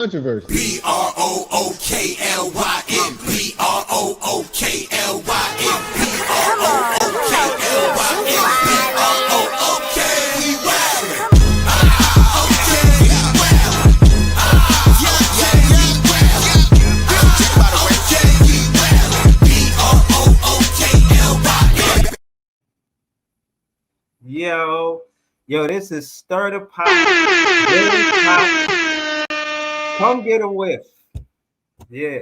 Controversy. BROOKLYN. Yo, this is Stir the Pot. Come get a whiff. Yeah,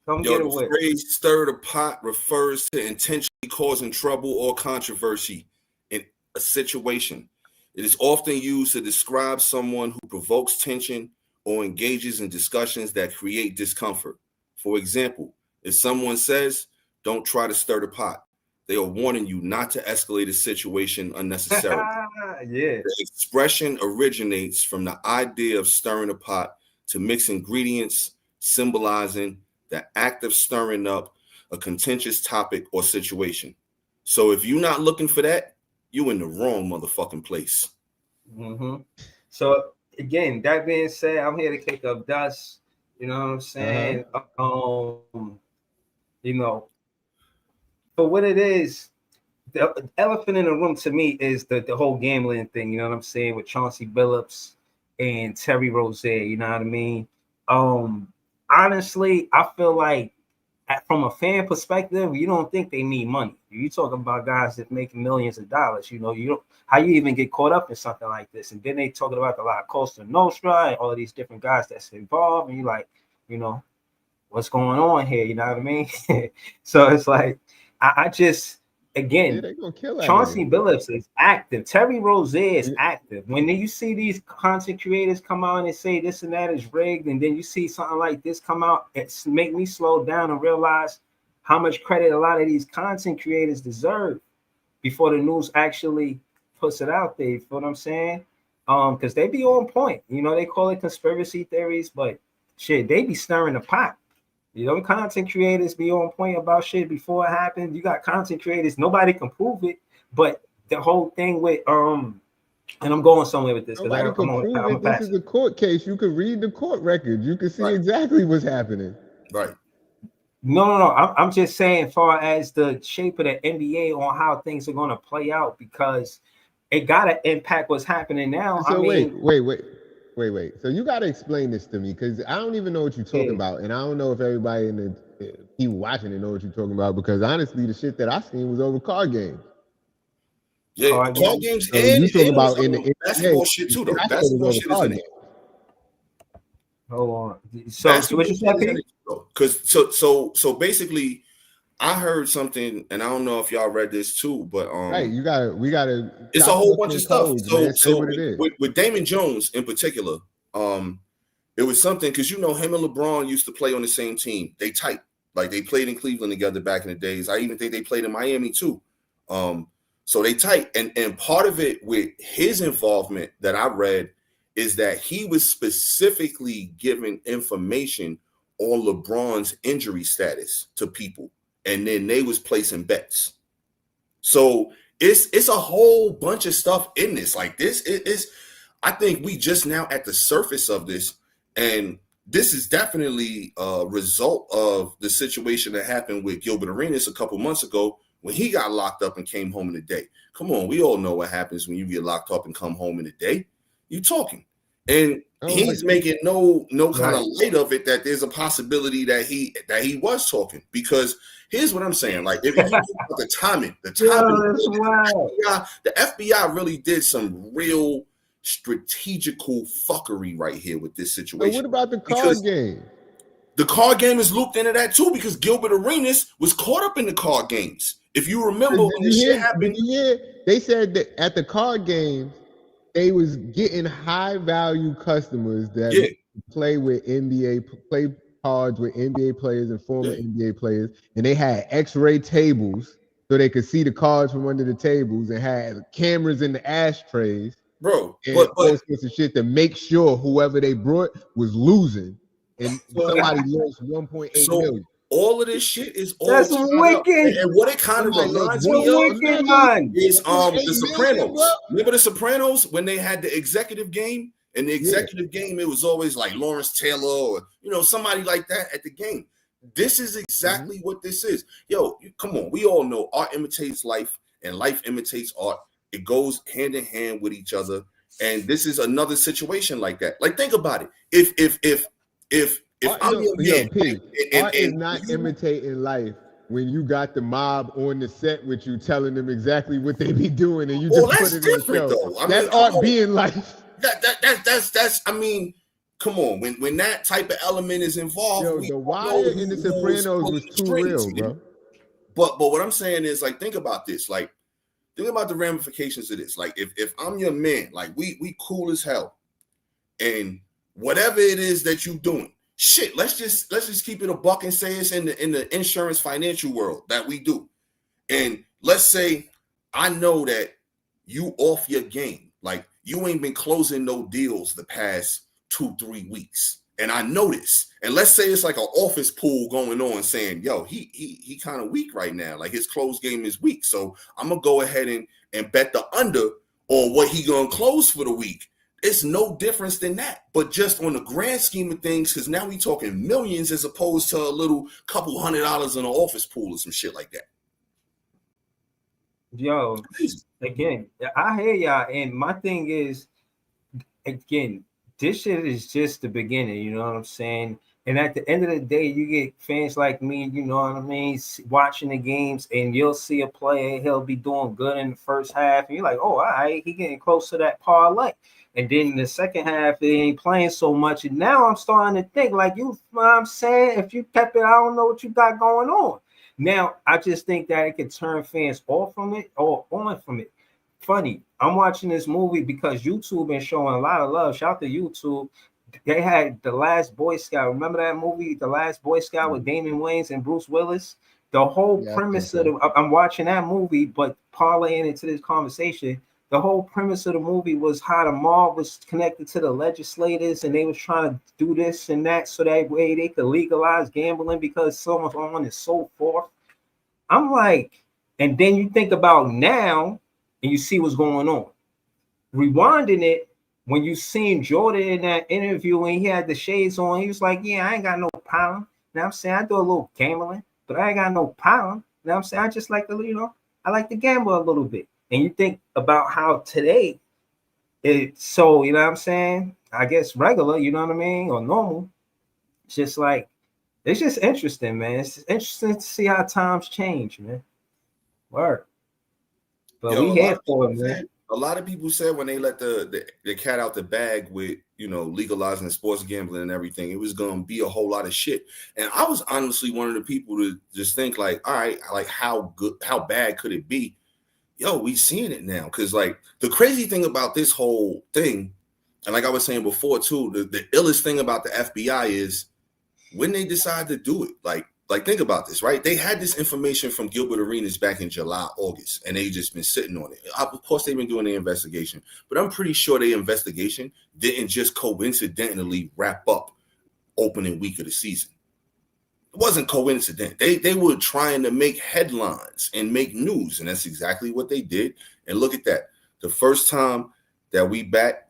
come get a whiff. The phrase "stir the pot" refers to intentionally causing trouble or controversy in a situation. It is often used to describe someone who provokes tension or engages in discussions that create discomfort. For example, if someone says, "Don't try to stir the pot," they are warning you not to escalate a situation unnecessarily. Yeah. The expression originates from the idea of stirring a pot to mix ingredients, symbolizing the act of stirring up a contentious topic or situation. So if you're not looking for that, you in the wrong motherfucking place. Mm-hmm. So again, that being said, I'm here to kick up dust. You know what I'm saying? You know, for what it is, the elephant in the room to me is the whole gambling thing. You know what I'm saying, with Chauncey Billups and Terry Rozier. You know what I mean? Honestly, I feel like from a fan perspective, you don't think they need money. You talking about guys that make millions of dollars. You know, you don't. How you even get caught up in something like this? And then they talking about the La Costa Nostra and all of these different guys that's involved, and you like, you know, what's going on here? You know what I mean? So it's like, I just. Again, Chauncey Billups is active. Terry Rozier is active. When you see these content creators come out and say this and that is rigged, and then you see something like this come out, it's make me slow down and realize how much credit a lot of these content creators deserve before the news actually puts it out there. You feel what I'm saying? Because they be on point. You know, they call it conspiracy theories, but shit, they be stirring the pot. You know, content creators be on point about shit before it happened. You got content creators, nobody can prove it, but the whole thing with and I'm going somewhere with this because this is a court case. You could read the court record. You can see exactly what's happening. Right. No. I'm just saying, as far as the shape of the NBA on how things are going to play out, because it got to impact what's happening now. So wait. So you got to explain this to me, because I don't even know what you're talking about, and I don't know if everybody in the people watching it know what you're talking about, because honestly, the shit that I seen was over card games. Yeah, card games, so and you talking about in the basketball shit too, though. Basketball shit is in it. Hold on. So what you said? Because so basically, I heard something, and I don't know if y'all read this too, but we gotta. It's a whole bunch of stuff. So with Damon Jones in particular, it was something, because you know him and LeBron used to play on the same team. They tight, like they played in Cleveland together back in the days. I even think they played in Miami too. So they tight, and part of it with his involvement that I read is that he was specifically giving information on LeBron's injury status to people. And then they was placing bets. So it's a whole bunch of stuff in this. Like this is, I think we just now at the surface of this, and this is definitely a result of the situation that happened with Gilbert Arenas a couple months ago when he got locked up and came home in a day. Come on, we all know what happens when you get locked up and come home in a day. You talking. And he's making no kind of light of it, that there's a possibility that he was talking. Because here's what I'm saying: like, if you think about the timing, the FBI really did some real strategical fuckery right here with this situation. But what about the card game? The card game is looped into that too, because Gilbert Arenas was caught up in the card games. If you remember when this shit happened, they said that at the card games, they was getting high value customers that play cards with NBA players and former NBA players, and they had X-ray tables so they could see the cards from under the tables, and had cameras in the ashtrays, bro. And all sorts of shit to make sure whoever they brought was losing, and somebody lost 1.8 million. All of this shit is all that's wicked. And what it kind of reminds me of is The Sopranos. Remember The Sopranos when they had the executive game In the executive game, it was always like Lawrence Taylor or, you know, somebody like that at the game. This is exactly what this is. Yo, come on. We all know art imitates life and life imitates art. It goes hand in hand with each other. And this is another situation like that. Like, think about it. If I'm your man, art is not imitating life when you got the mob on the set with you telling them exactly what they be doing and you just put it in the show. Though. That's art being life. That's I mean, come on. When that type of element is involved, yo, the Wire in The Sopranos was too real, bro. But what I'm saying is, like, think about this. Like, think about the ramifications of this. Like, if I'm your man, like we cool as hell, and whatever it is that you doing, shit, let's just keep it a buck and say it's in the insurance financial world that we do. And let's say I know that you off your game, like you ain't been closing no deals the past 2-3 weeks. And I know this. And let's say it's like an office pool going on saying, yo, he kind of weak right now. Like his close game is weak. So I'm gonna go ahead and bet the under or what he gonna close for the week. It's no difference than that. But just on the grand scheme of things, because now we talking millions as opposed to a little couple $100 in an office pool or some shit like that. Yo, again, I hear y'all. And my thing is, again, this shit is just the beginning, you know what I'm saying? And at the end of the day, you get fans like me, you know what I mean, watching the games, and you'll see a player, he'll be doing good in the first half, and you're like, oh, all right, he getting close to that parlay. And then in the second half, he ain't playing so much. And now I'm starting to think, like, you know what I'm saying? If you kept it, I don't know what you got going on. Now, I just think that it can turn fans off from it or on from it. Funny, I'm watching this movie because YouTube been showing a lot of love. Shout out to YouTube. They had The Last Boy Scout. Remember that movie, The Last Boy Scout, with Damon Wayans and Bruce Willis? The whole premise of I'm watching that movie, but parlaying into this conversation, the whole premise of the movie was how the mob was connected to the legislators and they was trying to do this and that so that way they could legalize gambling because so much on and so forth. I'm like, and then you think about now, and you see what's going on. Rewinding it, when you seen Jordan in that interview and he had the shades on, he was like, yeah, I ain't got no problem. Now I'm saying I do a little gambling, but I ain't got no problem. Now I'm saying I just like to, you know, I like to gamble a little bit. And you think about how today it's so, you know what I'm saying? I guess regular, you know what I mean? Or normal. It's just like, it's just interesting, man. It's interesting to see how times change, man. Word. But we here for it, man. A lot of people said when they let the cat out the bag with, you know, legalizing sports gambling and everything, it was going to be a whole lot of shit. And I was honestly one of the people to just think like, all right, like how bad could it be? Yo, we seeing it now. Because like the crazy thing about this whole thing, and like I was saying before too, the illest thing about the FBI is when they decide to do it, like think about this, right? They had this information from Gilbert Arenas back in July, August, and they just been sitting on it. Of course, they've been doing their investigation, but I'm pretty sure their investigation didn't just coincidentally wrap up opening week of the season. It wasn't coincident. They were trying to make headlines and make news, and that's exactly what they did. And look at that. The first time that we back,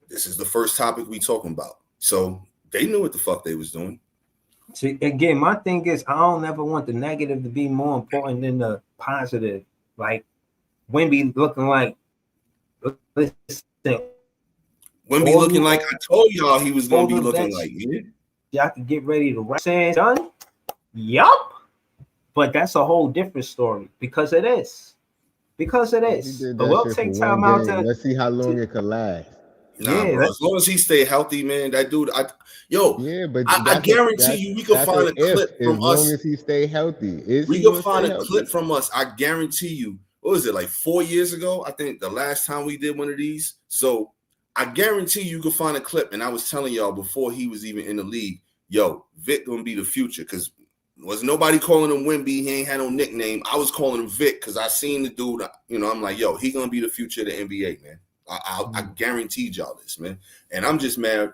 this is the first topic we talking about. So they knew what the fuck they was doing. See, again, my thing is I don't ever want the negative to be more important than the positive. Like Wemby looking like Wemby looking like I told y'all he was gonna be looking like. Y'all can get ready to run. Done. Yup. But that's a whole different story because it is. But we'll take time out to let's see how long it could last. Nah, yeah, bro, as long as he stay healthy, man, that dude, I guarantee you we can find a clip from us. As long as he stay healthy. We can find a clip from us. I guarantee you, what was it, like 4 years ago? I think the last time we did one of these. So I guarantee you can find a clip. And I was telling y'all before he was even in the league, yo, Vic gonna be the future because was nobody calling him Wemby. He ain't had no nickname. I was calling him Vic because I seen the dude, you know, I'm like, yo, he gonna be the future of the NBA, man. I guaranteed y'all this, man. And I'm just mad,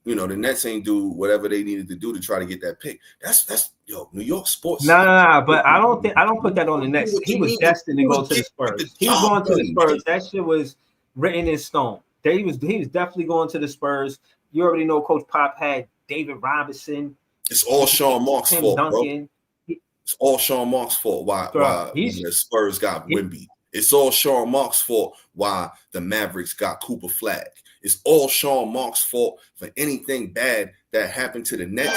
you know, the Nets ain't do whatever they needed to do to try to get that pick. That's New York sports. Nah, but I don't put that on the Nets. He was destined to go to the Spurs. He was going to the Spurs. That shit was written in stone. He was definitely going to the Spurs. You already know Coach Pop had David Robinson. It's all Sean Marks' Tim fault, Duncan. bro. It's all Sean Marks' fault. Why the Spurs got Wemby. It's all Sean Marks' fault why the Mavericks got Cooper Flag. It's all Sean Marks' fault for anything bad that happened to the Nets.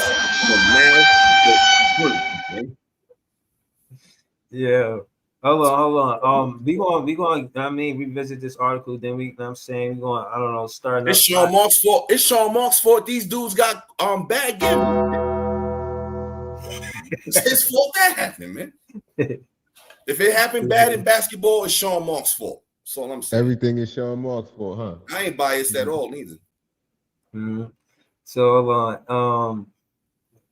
Yeah. Hold on. We going. I mean, revisit this article. Then I'm saying we going. I don't know. Starting. It's Sean Marks' fault. It's Sean Marks' fault. These dudes got bad gambling. It's his fault that happened, man. If it happened bad in basketball, it's Sean Marks' fault. That's all I'm saying. Everything is Sean Marks' fault, huh? I ain't biased at all, neither. Mm-hmm. So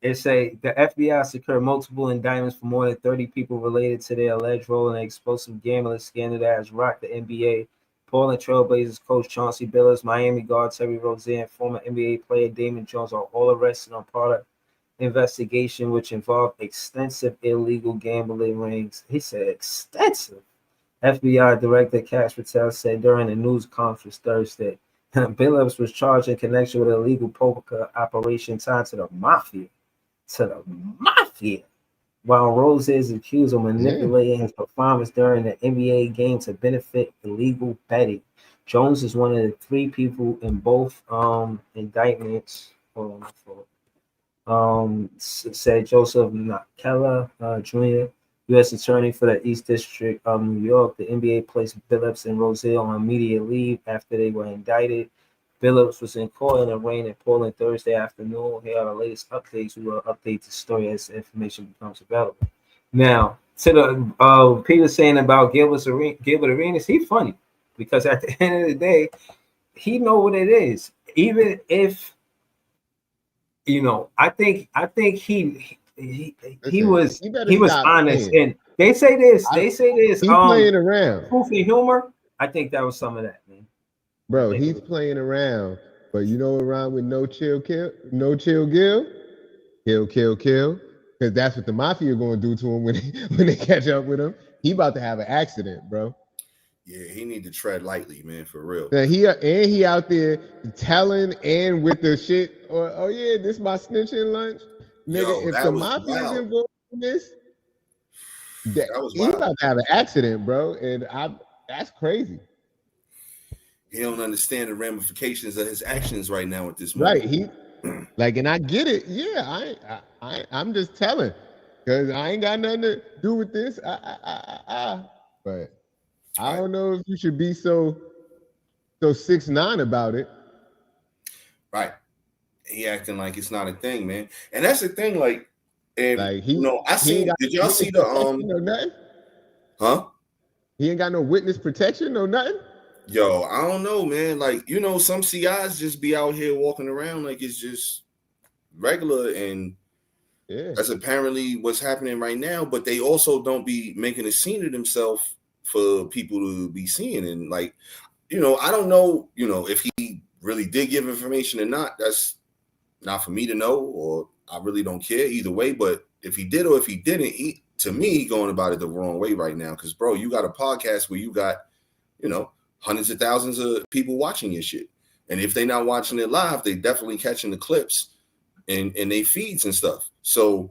it say the FBI secured multiple indictments for more than 30 people related to their alleged role in an explosive gambling scandal that has rocked the NBA. Portland Trailblazers coach Chauncey Billups, Miami guard Terry Rozier, and former NBA player Damon Jones are all arrested on part of investigation which involved extensive illegal gambling rings. He said extensive. FBI Director Cash Patel said during a news conference Thursday, Billups was charged in connection with an illegal poker operation tied to the mafia. While Rose is accused of manipulating his performance during the NBA game to benefit illegal betting. Jones is one of the 3 people in both indictments. Said Joseph Nakella Jr., U.S. Attorney for the East District of New York. The NBA placed Billups and Rozier on immediate leave after they were indicted. Billups was in court in the rain in Portland Thursday afternoon. Here are the latest updates. We will update the story as information becomes available. Now, to the people saying about Gilbert Arenas, he's funny because at the end of the day, he know what it is. Even if I think he was honest. And they say this. He's playing around. Proof and humor. I think that was some of that, man. Bro, he's playing around, but you know around with no chill kill, kill, because that's what the mafia going to do to him when they catch up with him. He about to have an accident, bro. Yeah, he need to tread lightly, man, for real. He out there telling and with the shit. Oh yeah, this my snitching lunch, nigga. If the mafia is involved in this, he about to have an accident, bro, and that's crazy. He don't understand the ramifications of his actions right now at this moment. Right. And I get it. Yeah, I'm just telling, because I ain't got nothing to do with this. But I don't know if you should be so 6ix9ine about it. Right. He acting like it's not a thing, man. And that's the thing, like I seen. Did y'all see the Huh? He ain't got no witness protection, no nothing. Yo, I don't know, man. Like, some CIs just be out here walking around like it's just regular, and that's apparently what's happening right now. But they also don't be making a scene of themselves for people to be seeing. And like, I don't know, if he really did give information or not. That's not for me to know, or I really don't care either way. But if he did or if he didn't, to me, he going about it the wrong way right now. Because, bro, you got a podcast where you got, hundreds of thousands of people watching your shit. And if they're not watching it live, they definitely catching the clips in they feeds and stuff. So,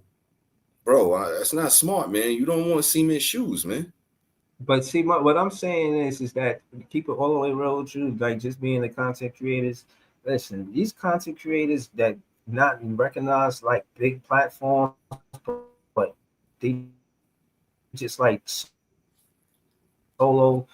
bro, that's not smart, man. You don't want cement shoes, man. But see, what I'm saying is that keep it all the way real with you, like just being the content creators. Listen, these content creators that not recognized like big platforms, but they just like solo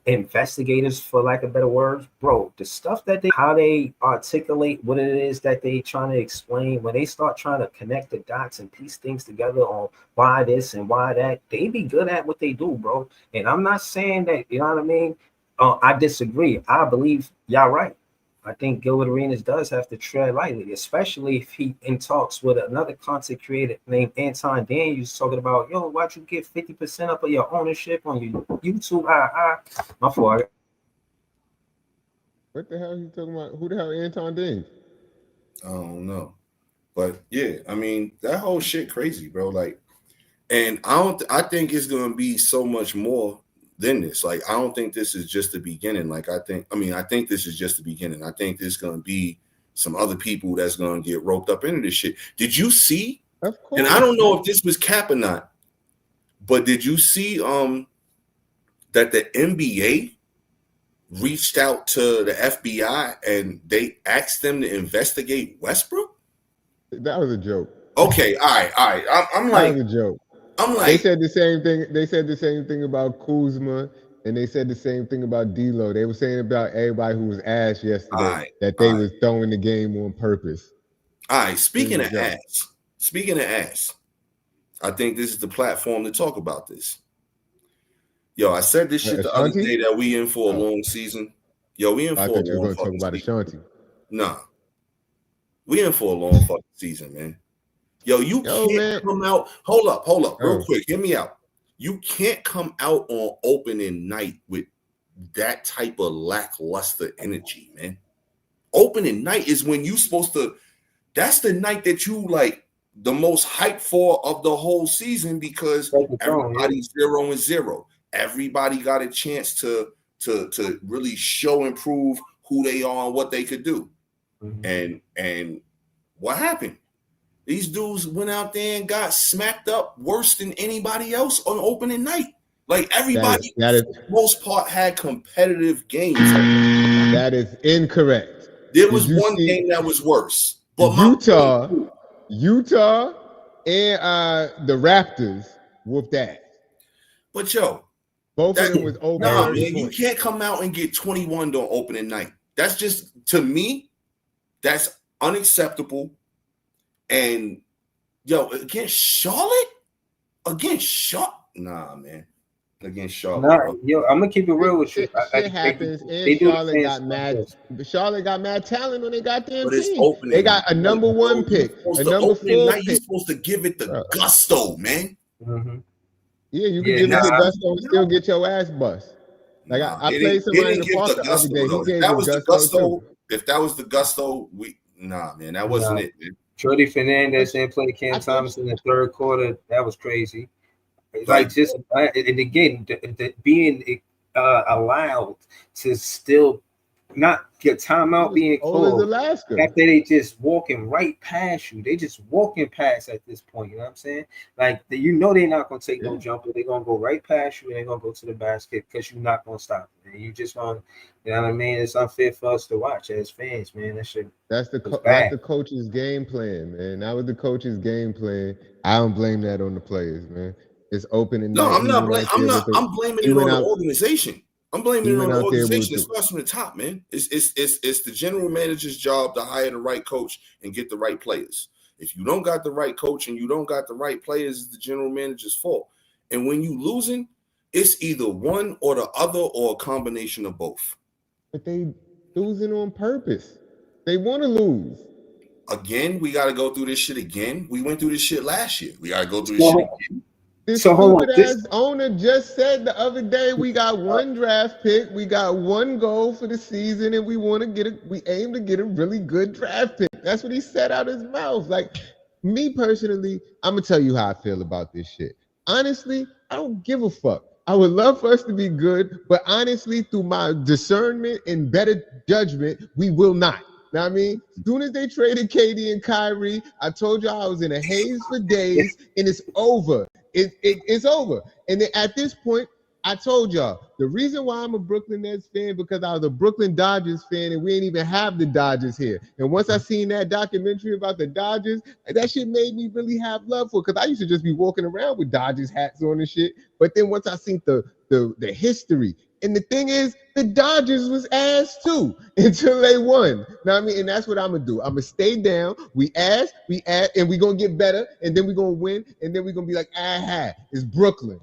investigators, for lack of better words, bro. The stuff that how they articulate what it is that they trying to explain, when they start trying to connect the dots and piece things together on why this and why that, they be good at what they do, bro. And I'm not saying that, you know what I mean? I disagree. I believe y'all right. I think Gilbert Arenas does have to tread lightly, especially if he in talks with another content creator named Anton Daniels talking about, yo, why'd you get 50% up of your ownership on your YouTube? My fault. What the hell are you talking about? Who the hell Anton Daniels? I don't know. But yeah, I mean, that whole shit crazy, bro. Like, and I think it's gonna be so much more than this. Like, I don't think this is just the beginning. Like, I think this is just the beginning. I think there's going to be some other people that's going to get roped up into this shit. Did you see? Of course. And I don't know if this was cap or not, but did you see that the NBA reached out to the FBI and they asked them to investigate Westbrook? That was a joke. Okay, all right. I'm like, that was a joke. I'm like, they said the same thing. They said the same thing about Kuzma, and they said the same thing about D'Lo. They were saying about everybody who was ass yesterday that they was throwing the game on purpose. All right. Speaking of ass, I think this is the platform to talk about this. Yo, I said this shit the other day that we in for a long season. Yo, we in for a long season. I thought you were going to talk about Ashanti. Nah. We in for a long fucking season, man. Yo, you can't come out. Hold up, real quick. Hear me out. You can't come out on opening night with that type of lackluster energy, man. Opening night is when you supposed to. That's the night that you like the most hype for of the whole season because everybody's 0-0. Everybody got a chance to really show and prove who they are and what they could do. Mm-hmm. And what happened? These dudes went out there and got smacked up worse than anybody else on opening night. Like everybody, for the most part, had competitive games. That is incorrect. There was one game that was worse. But Utah and the Raptors whooped ass. But yo, both of them was open. Nah, man, you can't come out and get 21 on opening night. That's just, to me, that's unacceptable. And yo, against Charlotte, nah, man. Against Charlotte. Nah, yo, I'm gonna keep it real with you. Shit happens, and Charlotte got mad. Charlotte got mad talent when they got their team. They got a number 1 pick, a number 4 pick. You're supposed to give it the gusto, man. Mm-hmm. Yeah, you can give it the gusto and still get your ass bust. Like I played somebody in the park the other day. He gave the gusto. If that was the gusto, man, that wasn't it. Man. Jordy Fernandez didn't play Cam Thomas in the third quarter. That was crazy. Like just and again, being allowed to still not get timeout being called after they just walking right past you. They just walking past at this point. You know what I'm saying? Like they're not gonna take no jumper. They're gonna go right past you and they're gonna go to the basket because you're not gonna stop it. And you just gonna, you know what I mean? It's unfair for us to watch as fans, man. That's the coach's game plan, man. That was the coach's game plan. I don't blame that on the players, man. It's opening. No, I'm not blaming it on the organization. I'm blaming it on the organization. It starts from the top, man. It's the general manager's job to hire the right coach and get the right players. If you don't got the right coach and you don't got the right players, it's the general manager's fault. And when you losing, it's either one or the other or a combination of both. But they losing on purpose. They want to lose. Again, we got to go through this shit again. We went through this shit last year. We got to go through this shit again. This stupid-ass owner just said the other day we got 1 draft pick, we got 1 goal for the season, and we aim to get a really good draft pick. That's what he said out his mouth. Like, me personally, I'm gonna tell you how I feel about this shit. Honestly, I don't give a fuck. I would love for us to be good, but honestly, through my discernment and better judgment, we will not. Know what I mean? As soon as they traded KD and Kyrie, I told you I was in a haze for days, and it's over. It's over. And then at this point, I told y'all, the reason why I'm a Brooklyn Nets fan because I was a Brooklyn Dodgers fan and we ain't even have the Dodgers here. And once I seen that documentary about the Dodgers, that shit made me really have love for it because I used to just be walking around with Dodgers hats on and shit. But then once I seen the history, and the thing is, the Dodgers was ass too until they won. Know what I mean? And that's what I'm going to do. I'm going to stay down. We ass, and we're going to get better, and then we're going to win, and then we're going to be like, it's Brooklyn.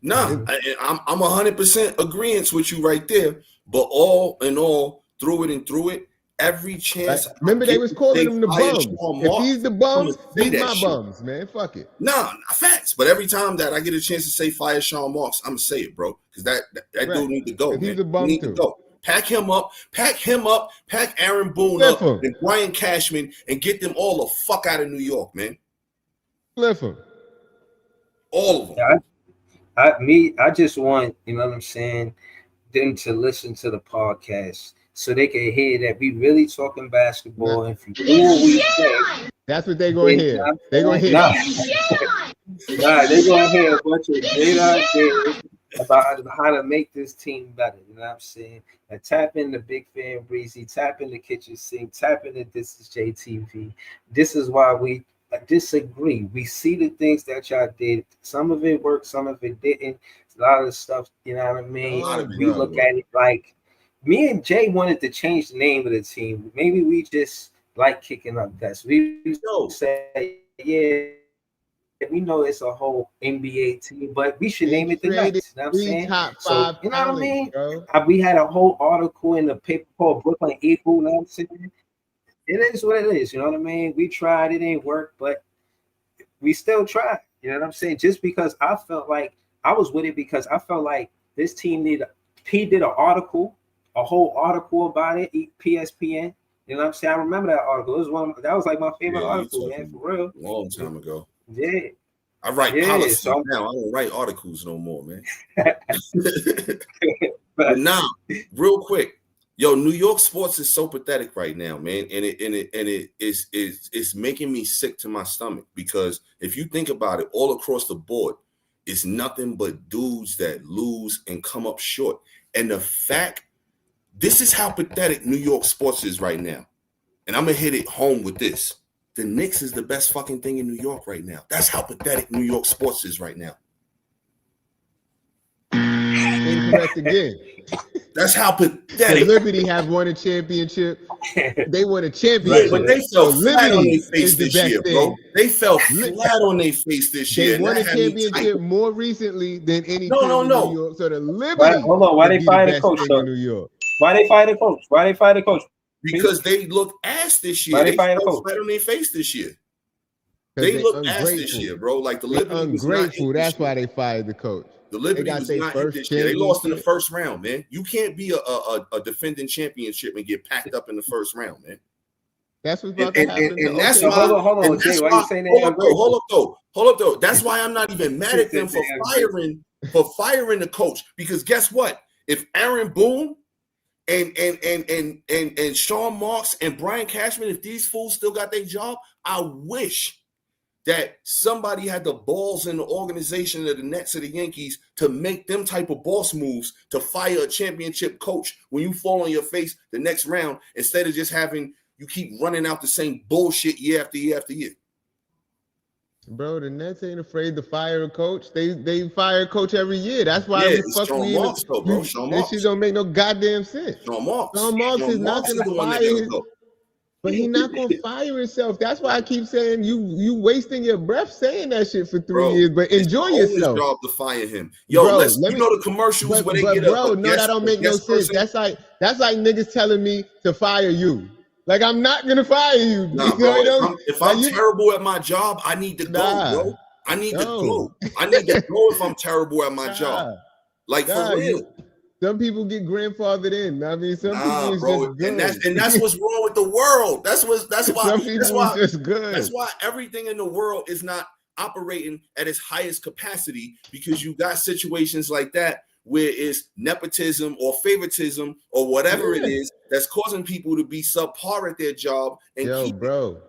No, I'm 100% agreeing with you right there. But all in all, through it, every chance. Remember, they was calling them the bums. If he's the bums, these my bums, man. Fuck it. No, facts. But every time that I get a chance to say fire Sean Marks, I'm gonna say it, bro, because that dude need to go. He's a bum too. To go. Pack him up. Pack Aaron Boone up, and Brian Cashman, and get them all the fuck out of New York, man. Flip him. All of them. I just want, you know what I'm saying, them to listen to the podcast so they can hear that we really talking basketball. If you do what we say, that's what they're gonna hear. They're gonna hear. Nah, they're gonna hear a bunch of great ideas about how to make this team better. You know what I'm saying? And tap in the Big Fan Breezy, tap in the Kitchen Sink, tap in the This Is JTV. This is why we disagree. We see the things that y'all did. Some of it worked, some of it didn't. A lot of the stuff, you know what I mean? We look at it like me and Jay wanted to change the name of the team. Maybe we just like kicking up dust. We say, yeah, we know it's a whole NBA team, but we should name it the Knights. You know what I'm saying? So, you know what I mean? Bro. We had a whole article in the paper called Brooklyn Equal. You know what I'm saying? It is what it is. You know what I mean? We tried, it ain't work, but we still tried. You know what I'm saying? Just because I felt like I was with it because I felt like this team needed. He did an article, a whole article about it. PSPN. You know what I'm saying? I remember that article. It was that was like my favorite article, man, for real. Long time ago. Yeah. I write policy now. I don't write articles no more, man. But now, real quick, yo, New York sports is so pathetic right now, man, and it's making me sick to my stomach because if you think about it, all across the board, it's nothing but dudes that lose and come up short. And the fact, this is how pathetic New York sports is right now, and I'm gonna hit it home with this. The Knicks is the best fucking thing in New York right now. That's how pathetic New York sports is right now. Incorrect again. That's how pathetic. Liberty have won a championship. They won a championship. But they fell flat on their face this year, bro. They fell flat on their face this year. They won a championship more recently than any team in New York. So the Liberty. Hold on. Why they fired the coach in New York? Why they fired the coach? Why they fired the coach? Because they look ass this year. They fell flat on their face this year. They look ass this year, bro. Like the Liberty ungrateful. That's why they fired the coach. The Liberty was not hit this year. They lost in the first round, man. You can't be a defending championship and get packed up in the first round, man. That's what's about to happen. And that's why. Hold on, Jay. Why you saying that? Hold up, though. That's why I'm not even mad at them for firing the coach. Because guess what? If Aaron Boone and Sean Marks and Brian Cashman, if these fools still got their job, I wish that somebody had the balls in the organization of the Nets or the Yankees to make them type of boss moves to fire a championship coach when you fall on your face the next round instead of just having you keep running out the same bullshit year after year after year. Bro, the Nets ain't afraid to fire a coach. They fire a coach every year. That's why that shit don't make no goddamn sense. Sean Marks is not going to fire but he's not going to fire himself. That's why I keep saying you wasting your breath saying that shit for 3 years. But enjoy yourself. Job to fire him. Yo, bro, you know the commercials where they get bro, no, that don't make no sense. That's like niggas telling me to fire you. Like, I'm not gonna fire you. Nah, bro, if I'm terrible at my job, I need to go, bro. I need to go. I need to go if I'm terrible at my job. Like, for real. Some people get grandfathered in. I mean, some people bro, just good. And that's what's wrong with the world. That's why everything in the world is not operating at its highest capacity, because you got situations like that where it's nepotism or favoritism or whatever it is that's causing people to be subpar at their job. And bro,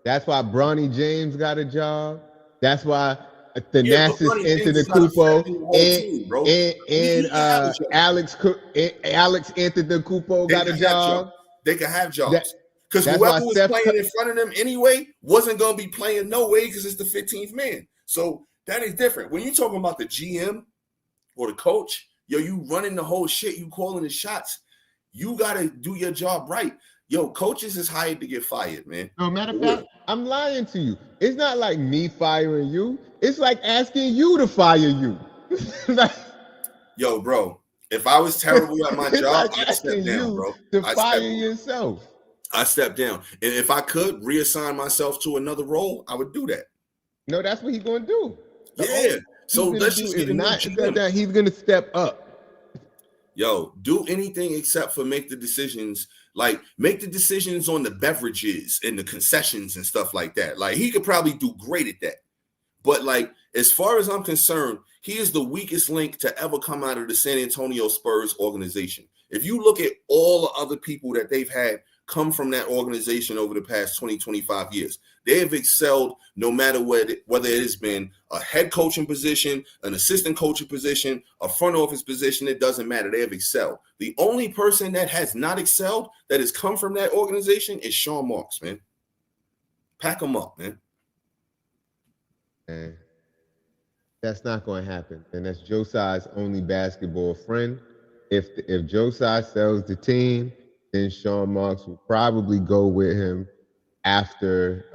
that's why Bronny James got a job. That's why Thanasis Antetokounmpo and Alex Antetokounmpo got a job. They can have jobs. Because whoever was playing in front of them anyway wasn't going to be playing no way because it's the 15th man. So that is different. When you're talking about the GM or the coach, yo, you running the whole shit, you calling the shots, you got to do your job right. Yo, coaches is hired to get fired, man. No, matter of fact, I'm lying to you. It's not like me firing you. It's like asking you to fire you. Yo, bro, if I was terrible at my job, like I'd step down, bro. To fire yourself. I step down. And if I could reassign myself to another role, I would do that. No, that's what he's going to do. So let's just get he's going to step up. Yo, do anything except for make the decisions. Like, make the decisions on the beverages and the concessions and stuff like that. Like, he could probably do great at that. But like, as far as I'm concerned, he is the weakest link to ever come out of the San Antonio Spurs organization. If you look at all the other people that they've had come from that organization over the past 20, 25 years, they have excelled no matter whether it has been a head coaching position, an assistant coaching position, a front office position. It doesn't matter. They have excelled. The only person that has not excelled that has come from that organization is Sean Marks, man. Pack them up, man. And that's not going to happen. And that's Joe Tsai's only basketball friend. If Joe Tsai sells the team, then Sean Marks will probably go with him after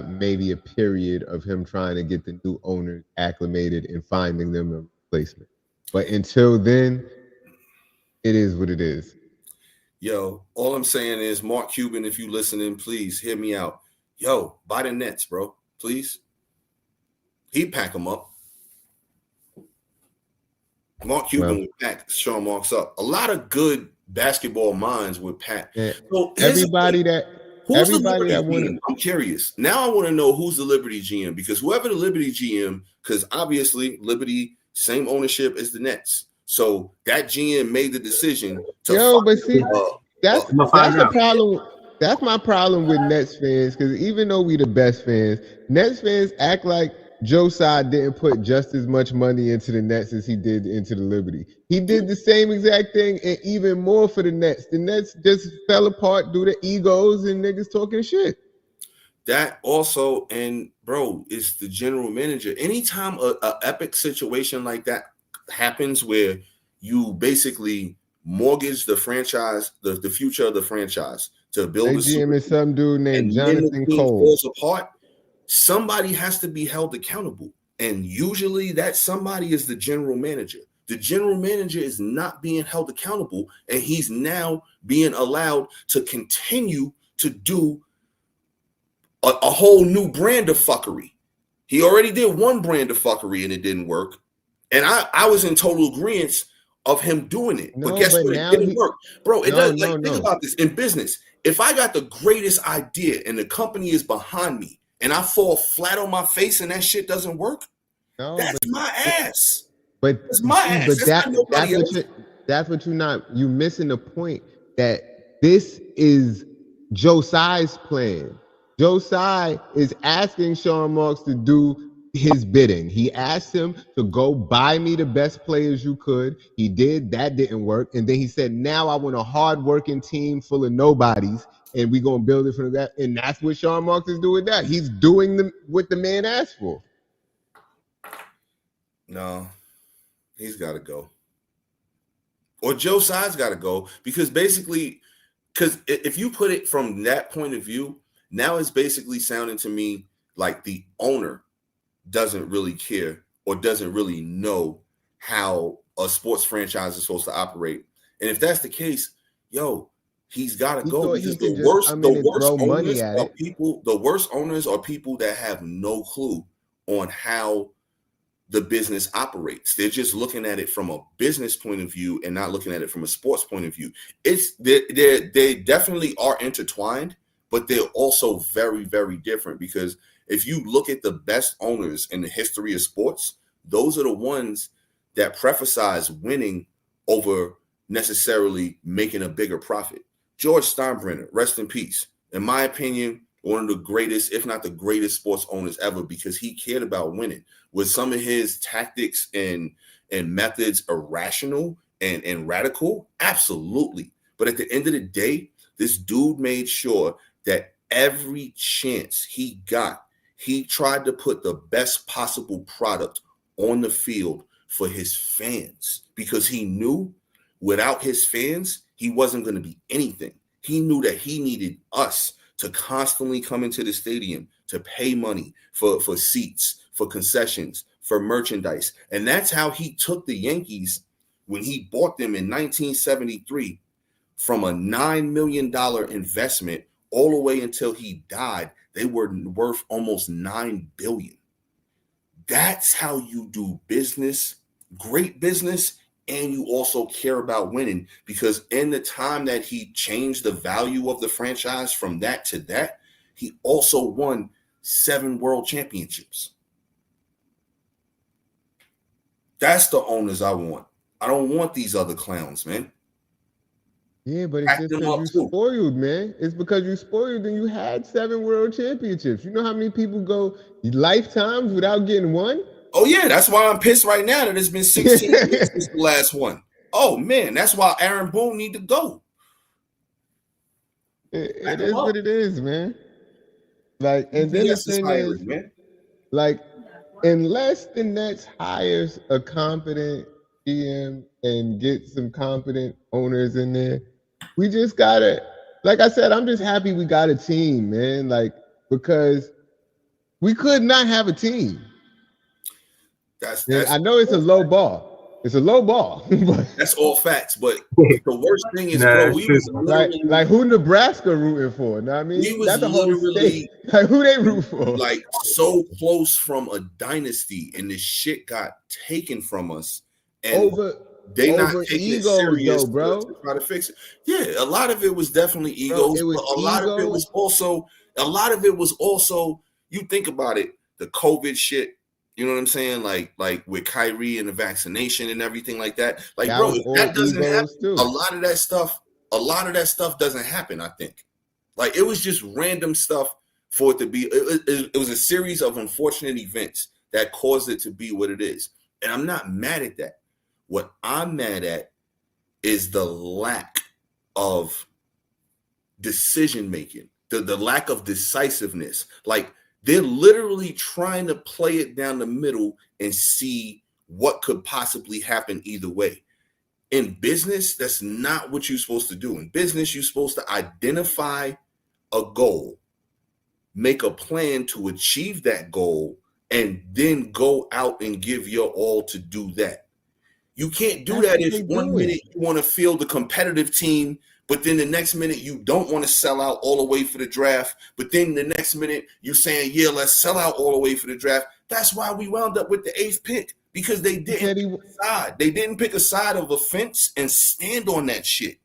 maybe a period of him trying to get the new owners acclimated and finding them a replacement. But until then, it is what it is. Yo, all I'm saying is, Mark Cuban, if you listening, please hear me out. Yo, buy the Nets, bro. Please. He'd pack them up. Mark Cuban would pack Sean Marks up. A lot of good basketball minds would pack. Yeah. So everybody that wanted. I'm curious. Now I want to know who's the Liberty GM, because whoever the Liberty GM, because obviously Liberty, same ownership as the Nets. So that GM made the decision to that's the problem. That's my problem with Nets fans, because even though we the best fans, Nets fans act like Joe Tsai didn't put just as much money into the Nets as he did into the Liberty. He did the same exact thing and even more for the Nets. The Nets just fell apart due to egos and niggas talking shit. That also, and bro, it's the general manager. Anytime a epic situation like that happens where you basically mortgage the franchise, the future of the franchise to build a GM is some dude named Jonathan Cole. Falls apart, somebody has to be held accountable. And usually that somebody is the general manager. The general manager is not being held accountable, and he's now being allowed to continue to do a whole new brand of fuckery. He already did one brand of fuckery and it didn't work. And I was in total agreement of him doing it. But guess what? It didn't work. Bro, think about this. In business, if I got the greatest idea and the company is behind me and I fall flat on my face and that shit doesn't work, that's my ass. But that's my ass. That's what you're missing the point that this is Joe Tsai's plan. Joe Tsai is asking Sean Marks to do his bidding. He asked him to go buy me the best players you could. He did. That didn't work. And then he said, now I want a hard-working team full of nobodies, and we're going to build it from that. And that's what Sean Marks is doing now. He's doing what the man asked for. No, he's got to go. Or Joe Tsai's got to go, because if you put it from that point of view, now it's basically sounding to me like the owner doesn't really care or doesn't really know how a sports franchise is supposed to operate. And if that's the case, he's got to go, because the worst owners are people that have no clue on how the business operates. They're just looking at it from a business point of view and not looking at it from a sports point of view. They definitely are intertwined, but they're also very, very different, because if you look at the best owners in the history of sports, those are the ones that prefacize winning over necessarily making a bigger profit. George Steinbrenner, rest in peace. In my opinion, one of the greatest, if not the greatest sports owners ever, because he cared about winning. Was some of his tactics and methods irrational and radical? Absolutely. But at the end of the day, this dude made sure that every chance he got, he tried to put the best possible product on the field for his fans, because he knew without his fans, he wasn't going to be anything. He knew that he needed us to constantly come into the stadium to pay money for seats, for concessions, for merchandise. And that's how he took the Yankees when he bought them in 1973 from a $9 million investment all the way until he died. They were worth almost $9 billion. That's how you do business, great business, and you also care about winning, because in the time that he changed the value of the franchise from that to that, he also won 7 world championships. That's the owners I want. I don't want these other clowns, man. Yeah, but it's just because you spoiled, man. It's because you spoiled and you had 7 world championships. You know how many people go lifetimes without getting one? Oh, yeah. That's why I'm pissed right now that it's been 16 years since the last one. Oh, man. That's why Aaron Boone need to go. It is what it is, man. Like, and then the thing is, man, like, unless the Nets hires a competent GM and get some competent owners in there, we just gotta, like I said, I'm just happy we got a team, man. Like, because we could not have a team. That's I know it's a low ball. It's a low ball. That's all facts. But the worst thing is, bro, we was like who Nebraska rooting for? Know what I mean? We was literally like who they root for? Like so close from a dynasty, and this shit got taken from us. And they not taking it serious, bro. To try to fix it. Yeah, a lot of it was definitely egos, but a lot of it was also. You think about it, the COVID shit. You know what I'm saying? Like with Kyrie and the vaccination and everything like that. Like, bro, if that doesn't happen, a lot of that stuff doesn't happen, I think. Like, it was just random stuff for it to be. It was a series of unfortunate events that caused it to be what it is. And I'm not mad at that. What I'm mad at is the lack of decision making, the lack of decisiveness. Like, they're literally trying to play it down the middle and see what could possibly happen either way. In business, that's not what you're supposed to do. In business, you're supposed to identify a goal, make a plan to achieve that goal, and then go out and give your all to do that. You can't do that if 1 minute you want to field a competitive team, but then the next minute you don't want to sell out all the way for the draft. But then the next minute you saying, yeah, let's sell out all the way for the draft. That's why we wound up with the 8th pick, because they didn't pick a side. They didn't pick a side of a fence and stand on that shit.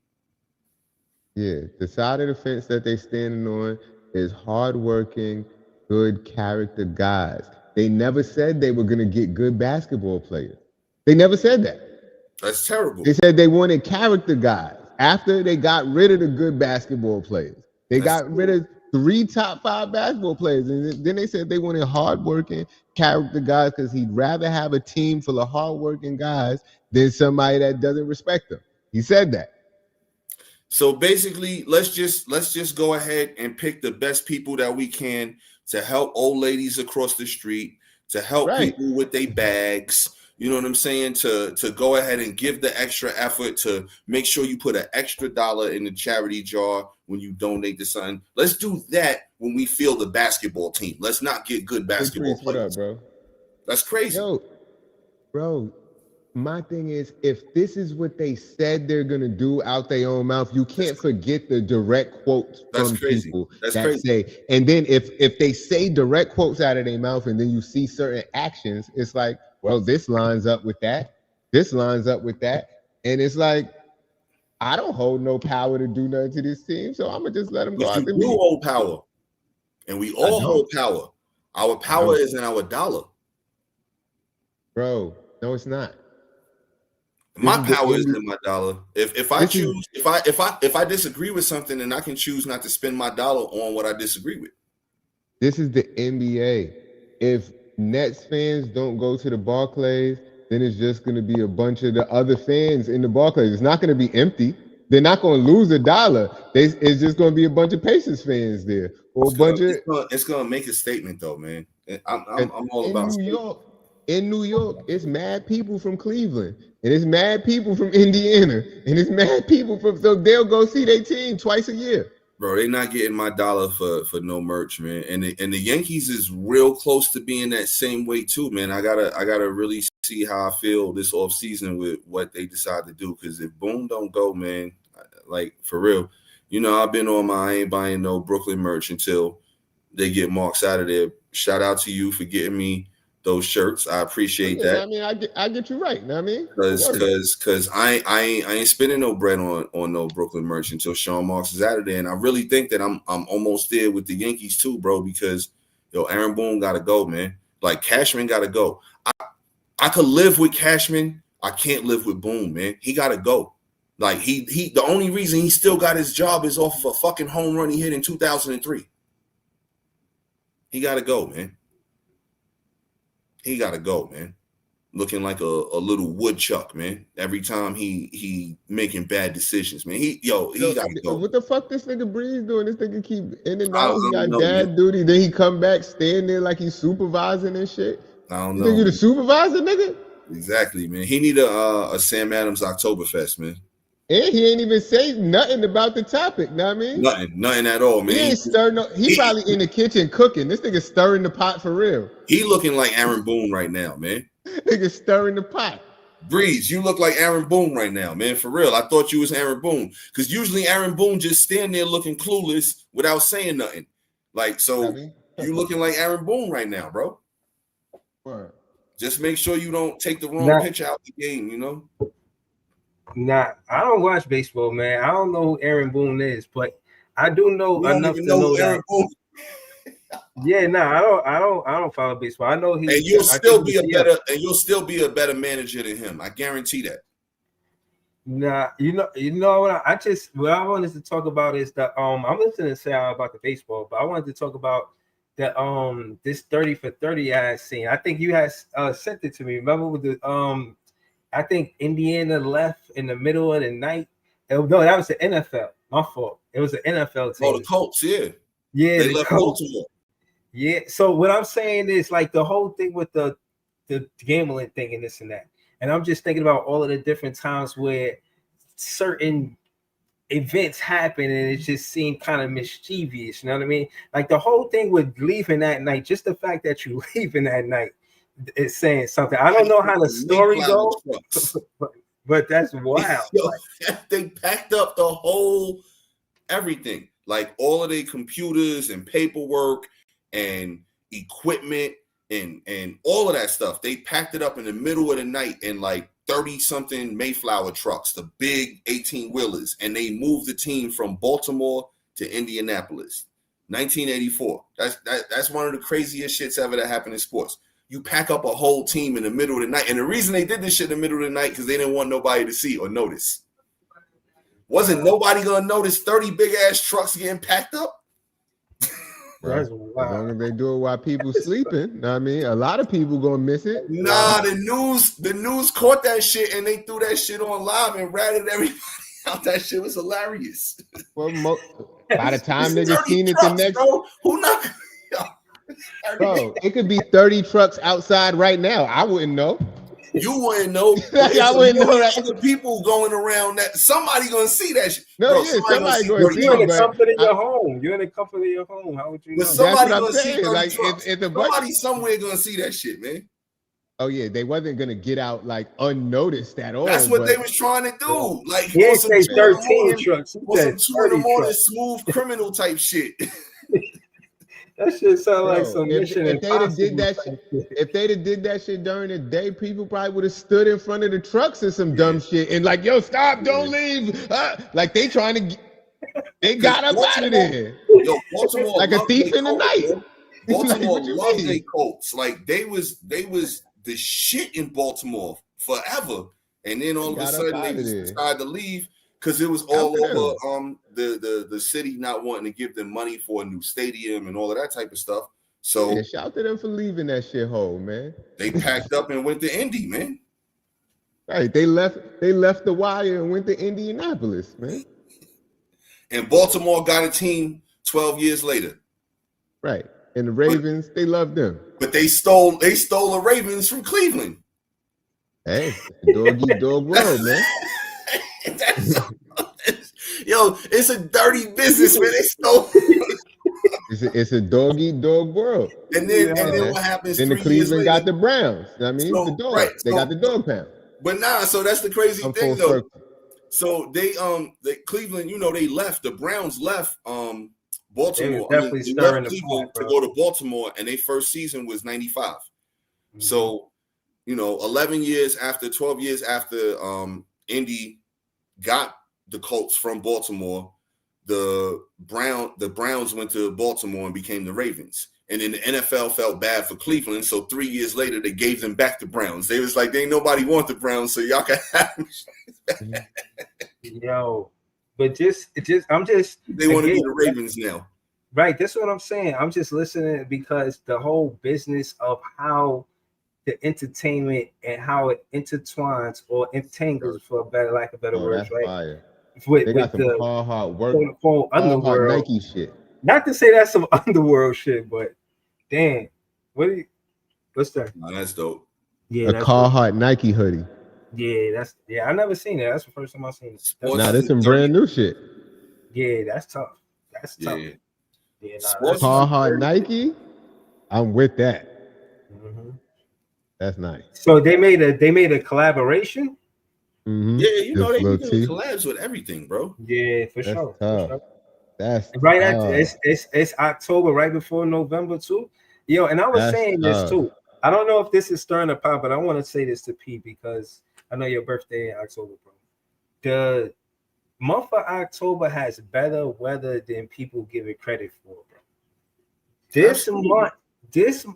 Yeah, the side of the fence that they standing on is hardworking, good character guys. They never said they were going to get good basketball players. They never said that. That's terrible. They said they wanted character guys. After they got rid of the good basketball players, they got rid of 3 top 5 basketball players. And then they said they wanted hardworking character guys because he'd rather have a team full of hardworking guys than somebody that doesn't respect them. He said that. So basically, let's just go ahead and pick the best people that we can to help old ladies across the street, to help people with their bags. You know what I'm saying? To go ahead and give the extra effort to make sure you put an extra $1 in the charity jar when you donate to something. Let's do that when we field the basketball team. Let's not get good basketball players. What up, bro? That's crazy. Yo, bro, my thing is, if this is what they said they're going to do out their own mouth, you can't forget the direct quotes from people that say. And then if they say direct quotes out of their mouth and then you see certain actions, it's like, well, this lines up with that. This lines up with that. And it's like, I don't hold no power to do nothing to this team, so I'm going to just let them go out there. You hold power. And we all hold power. Our power is in our dollar. Bro, no, it's not. My power is in my dollar. If I disagree with something, then I can choose not to spend my dollar on what I disagree with. This is the NBA. If Nets fans don't go to the Barclays, then it's just going to be a bunch of the other fans in the Barclays. It's not going to be empty. They're not going to lose $1. It's just going to be a bunch of Pacers fans there, or It's going to make a statement, though, man. I'm all about New York. In New York, it's mad people from Cleveland, and it's mad people from Indiana, and it's mad people from. So they'll go see their team twice a year. Bro, they're not getting my dollar for no merch, man. And the Yankees is real close to being that same way too, man. I gotta really see how I feel this offseason with what they decide to do. Because if Boone don't go, man, like for real, you know, I've been on I ain't buying no Brooklyn merch until they get Marks out of there. Shout out to you for getting me those shirts. I appreciate that. I mean, I get you right. You know what I mean? Because I ain't spending no bread on no Brooklyn merch until Sean Marks is out of there. And I really think that I'm almost there with the Yankees too, bro, because Aaron Boone gotta go, man. Like Cashman gotta go. I could live with Cashman. I can't live with Boone, man. He got to go. Like he the only reason he still got his job is off of a fucking home run he hit in 2003. He got to go, man. He got to go, man. Looking like a little woodchuck, man. Every time he making bad decisions, man. He got to go. What the fuck this nigga Breeze doing? This nigga keep in and out. He got dad duty. Then he come back, stand there like he's supervising and shit. I don't know. You think you the supervisor, nigga? Exactly, man. He need a Sam Adams Oktoberfest, man. And he ain't even say nothing about the topic. Know what I mean? Nothing at all, man. He ain't stirring. He probably in the kitchen cooking. This nigga stirring the pot for real. He looking like Aaron Boone right now, man. Nigga stirring the pot. Breeze, you look like Aaron Boone right now, man. For real. I thought you was Aaron Boone. Because usually Aaron Boone just stand there looking clueless without saying nothing. Like, so you looking like Aaron Boone right now, bro. Word. Just make sure you don't take the wrong pitch out the game, you know? Nah, I don't watch baseball, man. I don't know who Aaron Boone is, but I do know enough to know Aaron Boone. Yeah, I don't follow baseball. I know he. And you'll still be a better manager than him. I guarantee that. Nah, you know what what I wanted to talk about is that I'm listening to say about the baseball, but I wanted to talk about the this 30 for 30 I had seen. I think you had sent it to me. Remember with the I think Indiana left in the middle of the night. No, that was the NFL. My fault. It was the NFL team. Oh, the Colts, yeah. Yeah, they left Baltimore. Yeah. So what I'm saying is like the whole thing with the gambling thing and this and that. And I'm just thinking about all of the different times where certain events happen and it just seemed kind of mischievous. You know what I mean? Like the whole thing with leaving that night, just the fact that you're leaving that night is saying something. I don't know how the story goes, but that's wild. Yo, they packed up the whole everything, like all of their computers and paperwork and equipment and all of that stuff. They packed it up in the middle of the night in like 30-something Mayflower trucks, the big 18-wheelers, and they moved the team from Baltimore to Indianapolis. 1984. That's one of the craziest shits ever that happened in sports. You pack up a whole team in the middle of the night. And the reason they did this shit in the middle of the night because they didn't want nobody to see or notice. Wasn't nobody going to notice 30 big-ass trucks getting packed up? Right. As long as they do it while people sleeping. Know what I mean? A lot of people going to miss it. Nah, the news caught that shit and they threw that shit on live and ratted everybody out. That shit was hilarious. Well, by the time niggas seen it the next... Bro, who not... Bro, it could be 30 trucks outside right now. I wouldn't know. You wouldn't know. I wouldn't know that. Other people going around that somebody gonna see that shit. No, bro, yeah, somebody gonna see it. You're in the comfort of your home. You're in the comfort of your home. How would you know? But somebody That's what gonna I'm see saying. Like, if somebody somewhere gonna see that shit, man. Oh yeah, they wasn't gonna get out like unnoticed at all. That's what they was trying to do. Like he didn't say 13 trucks. He said 2 in the morning, smooth criminal type shit. That shit sound like some Mission Impossible. If they'd have did that shit during the day, people probably would have stood in front of the trucks and some dumb shit and like, yo, stop, don't leave. Like they trying to, they got up out of there. Yo, Baltimore like a thief in the night. Baltimore loved their Colts. Like they was the shit in Baltimore forever, and then all of a sudden they just decided to leave. Because it was all over the city not wanting to give them money for a new stadium and all of that type of stuff. So yeah, shout to them for leaving that shithole, man. They packed up and went to Indy, man. Right. They left the wire and went to Indianapolis, man. And Baltimore got a team 12 years later. Right. And the Ravens, they love them. But they stole the Ravens from Cleveland. Hey, dog eat dog world, man. Yo, it's a dirty business, man. They stole. It's a dog eat dog world. And then what happens? Then the Cleveland got the Browns. I mean, so, the dog. Right, they got the dog pound. But so that's the crazy thing, though. So they Cleveland, they left. The Browns left Baltimore. They left Cleveland to go to Baltimore, and their first season was 95. Mm-hmm. So 12 years after Indy got the Colts from Baltimore, the Browns went to Baltimore and became the Ravens. And then the NFL felt bad for Cleveland, so 3 years later they gave them back to Browns. They was like, "They ain't nobody want the Browns, so y'all can have them." Yo, but I'm just. They want to be the Ravens now. Right, that's what I'm saying. I'm just listening because the whole business of how the entertainment and how it intertwines or entangles, for a better lack of better words, right? Fire. With, they got some hard work, underworld Nike shit. Not to say that's some underworld shit, but damn, what's that? Nah, that's dope. Yeah, a Carhartt Nike hoodie. Yeah, I never seen it. That's the first time I seen it. Nah, that's some brand new shit. Yeah, that's tough. That's tough. Yeah, Carhartt Nike. I'm with that. Mm-hmm. That's nice. So they made a collaboration. Mm-hmm. Yeah, you know they do collabs with everything, bro. Yeah, for sure. That's right after it's October, right before November too. Yo, and I was saying this too. I don't know if this is stirring a pot, but I want to say this to P because I know your birthday in October, bro. The month of October has better weather than people give it credit for, bro. This month,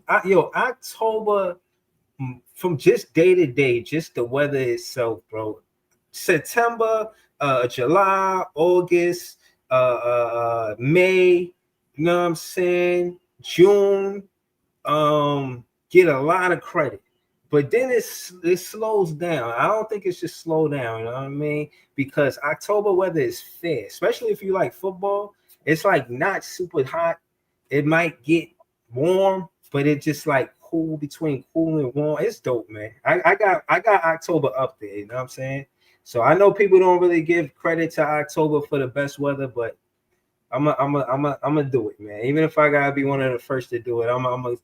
October, from just day to day, just the weather itself, bro. September, July, August, May, you know what I'm saying? June, get a lot of credit. But then it slows down. I don't think it should slow down, you know what I mean? Because October weather is fair, especially if you like football. It's like not super hot. It might get warm, but it just like cool between cool and warm. It's dope, man. I got October up there, you know what I'm saying? So I know people don't really give credit to October for the best weather, but I'm gonna do it, man. Even if I gotta be one of the first to do it, I'm gonna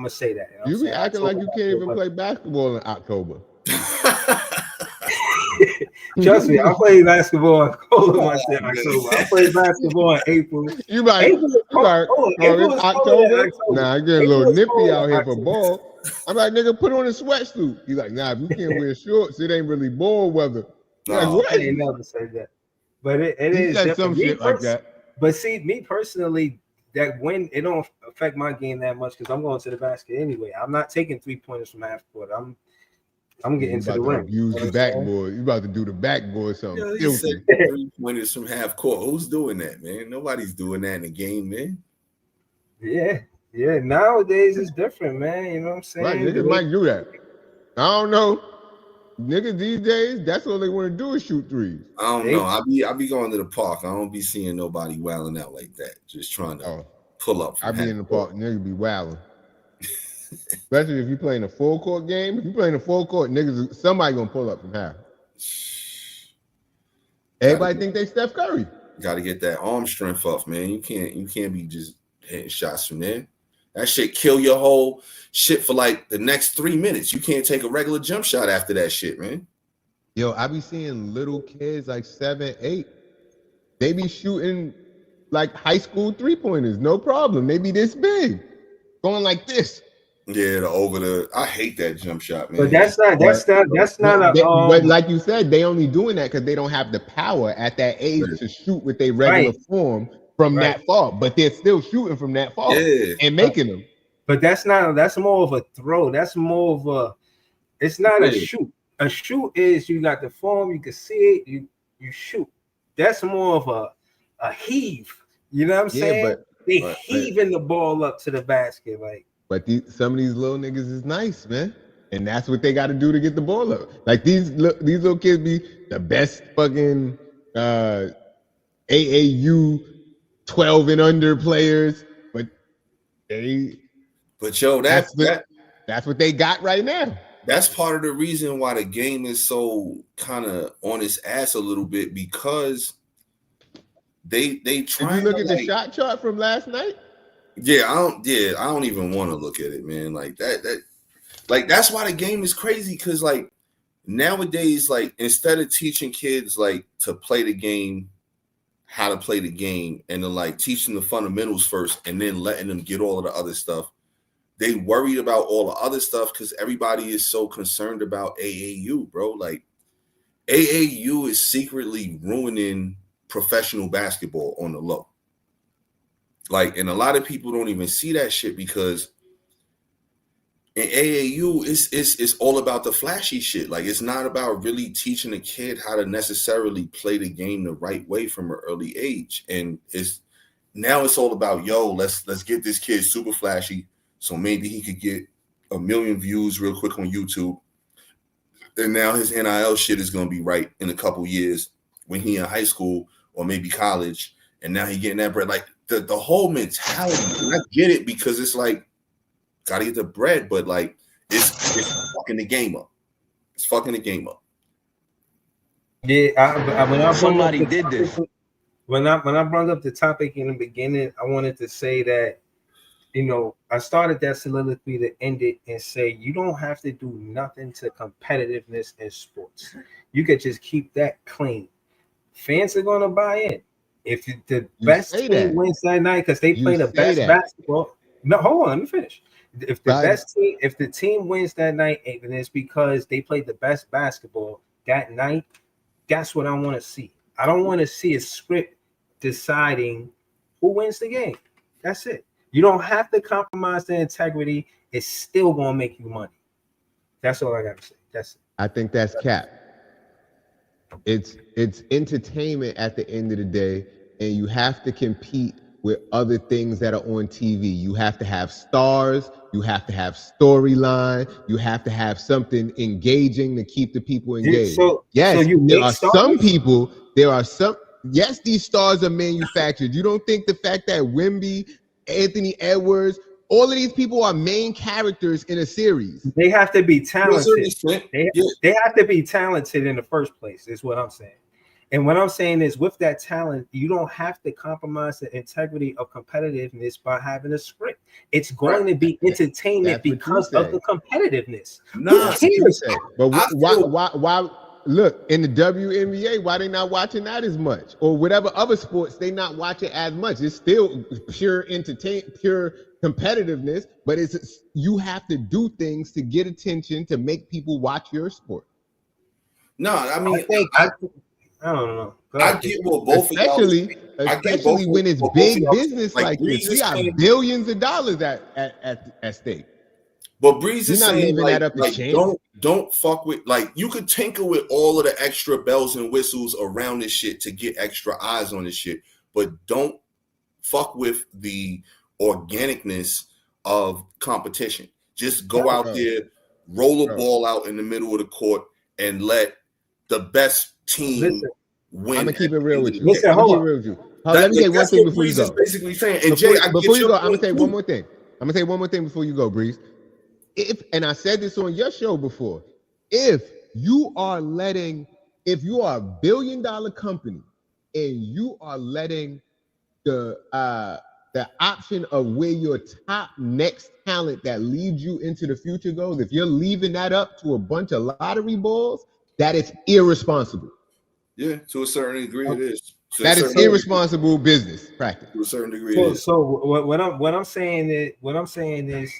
say that. You be acting like you can't even play basketball in October. Trust me, I play basketball in October. I play basketball in April. You right. It's October. Nah, I get a little nippy out here for ball. I'm like, nigga, put on a sweatsuit. You like, nah, if you can't wear shorts, it ain't really ball weather. Like, what? I ain't never said that. But it is some shit like that. But see, me personally, that when it don't affect my game that much because I'm going to the basket anyway. I'm not taking 3-pointers from half court. I'm getting to the rim. Use the backboard. You about to do the backboard something. You said 3-pointers from half court. Who's doing that, man? Nobody's doing that in the game, man. Yeah. Nowadays it's different, man. You know what I'm saying? Right, niggas might do that. I don't know. Niggas these days, that's all they want to do is shoot threes. I don't know. I be going to the park. I don't be seeing nobody wilding out like that. Just trying to pull up. I be in the park. Niggas be wilding. Especially if you playing a full court game. If you playing a full court, niggas, somebody gonna pull up from half. Everybody think they Steph Curry. Got to get that arm strength off, man. You can't be just hitting shots from there. That shit kill your whole shit for like the next 3 minutes. You can't take a regular jump shot after that shit, man. Yo, I be seeing little kids like 7, 8. They be shooting like high school 3-pointers, no problem. They be this big, going like this. Yeah, I hate that jump shot, man. But that's not but like you said, they only doing that because they don't have the power at that age to shoot with their regular form from that far. But they're still shooting from that far and making them. But that's more of a throw. That's more of a. It's not a shoot. A shoot is you got the form, you can see it, you shoot. That's more of a heave. You know what I'm saying? But they heaving the ball up to the basket, like. But some of these little niggas is nice, man. And that's what they got to do to get the ball up. Like these little kids be the best fucking AAU 12 and under players, but that's what they got right now. That's part of the reason why the game is so kind of on its ass a little bit because they try. Did you look at the shot chart from last night? I don't even want to look at it, man. Like that that's why the game is crazy because like nowadays, like instead of teaching kids like to play the game, how to play the game, and to like teach them the fundamentals first and then letting them get all of the other stuff, they worried about all the other stuff because everybody is so concerned about AAU, bro. Like AAU is secretly ruining professional basketball on the low. Like, and a lot of people don't even see that shit because in AAU, it's all about the flashy shit. Like, it's not about really teaching a kid how to necessarily play the game the right way from an early age. And it's all about, yo, let's get this kid super flashy, so maybe he could get 1 million views real quick on YouTube. And now his NIL shit is gonna be right in a couple years when he in high school or maybe college, and now he getting that bread. Like the whole mentality. And I get it because it's like, gotta get the bread, but like it's fucking the game up. It's fucking the game up. Yeah, when somebody did this. When I brought up the topic in the beginning, I wanted to say that, you know, I started that soliloquy to end it and say you don't have to do nothing to competitiveness in sports. You could just keep that clean. Fans are gonna buy in. If the best team wins that night because they play the best basketball. No, hold on, let me finish. If the best team, if the team wins that night, and it's because they played the best basketball that night, that's what I want to see. I don't want to see a script deciding who wins the game. That's it. You don't have to compromise the integrity. It's still gonna make you money. That's all I got to say. That's it. I think that's cap. It's entertainment at the end of the day, and you have to compete with other things that are on TV. You have to have stars, you have to have storyline, you have to have something engaging to keep the people engaged. Yes, these stars are manufactured. You don't think the fact that Wemby, Anthony Edwards, all of these people are main characters in a series? They have to be talented. They have to be talented in the first place, is what I'm saying. And what I'm saying is, with that talent, you don't have to compromise the integrity of competitiveness by having a script. It's going to be entertainment because of the competitiveness. But why? Look, in the WNBA, why they not watching that as much? Or whatever other sports, they not watching as much. It's still pure pure competitiveness, but you have to do things to get attention to make people watch your sport. No, I mean, I don't know. I get what both especially when it's big business like this. We got billions of dollars at stake. But Breeze is saying, leaving that up to chance. Don't fuck with, like, you could tinker with all of the extra bells and whistles around this shit to get extra eyes on this shit, but don't fuck with the organicness of competition. Just go out there, roll a ball out in the middle of the court, and let the best team win. I'm gonna keep it real with you. Let me say one thing before you go. Basically saying, and Jay, before you go, I'm gonna say one more thing. Before you go, Breeze. And I said this on your show before, if you are a $1 billion company and you are letting the option of where your top next talent that leads you into the future goes, if you're leaving that up to a bunch of lottery balls, that is irresponsible. Yeah, to a certain degree it is. That is irresponsible business practice. To a certain degree. So what I'm saying is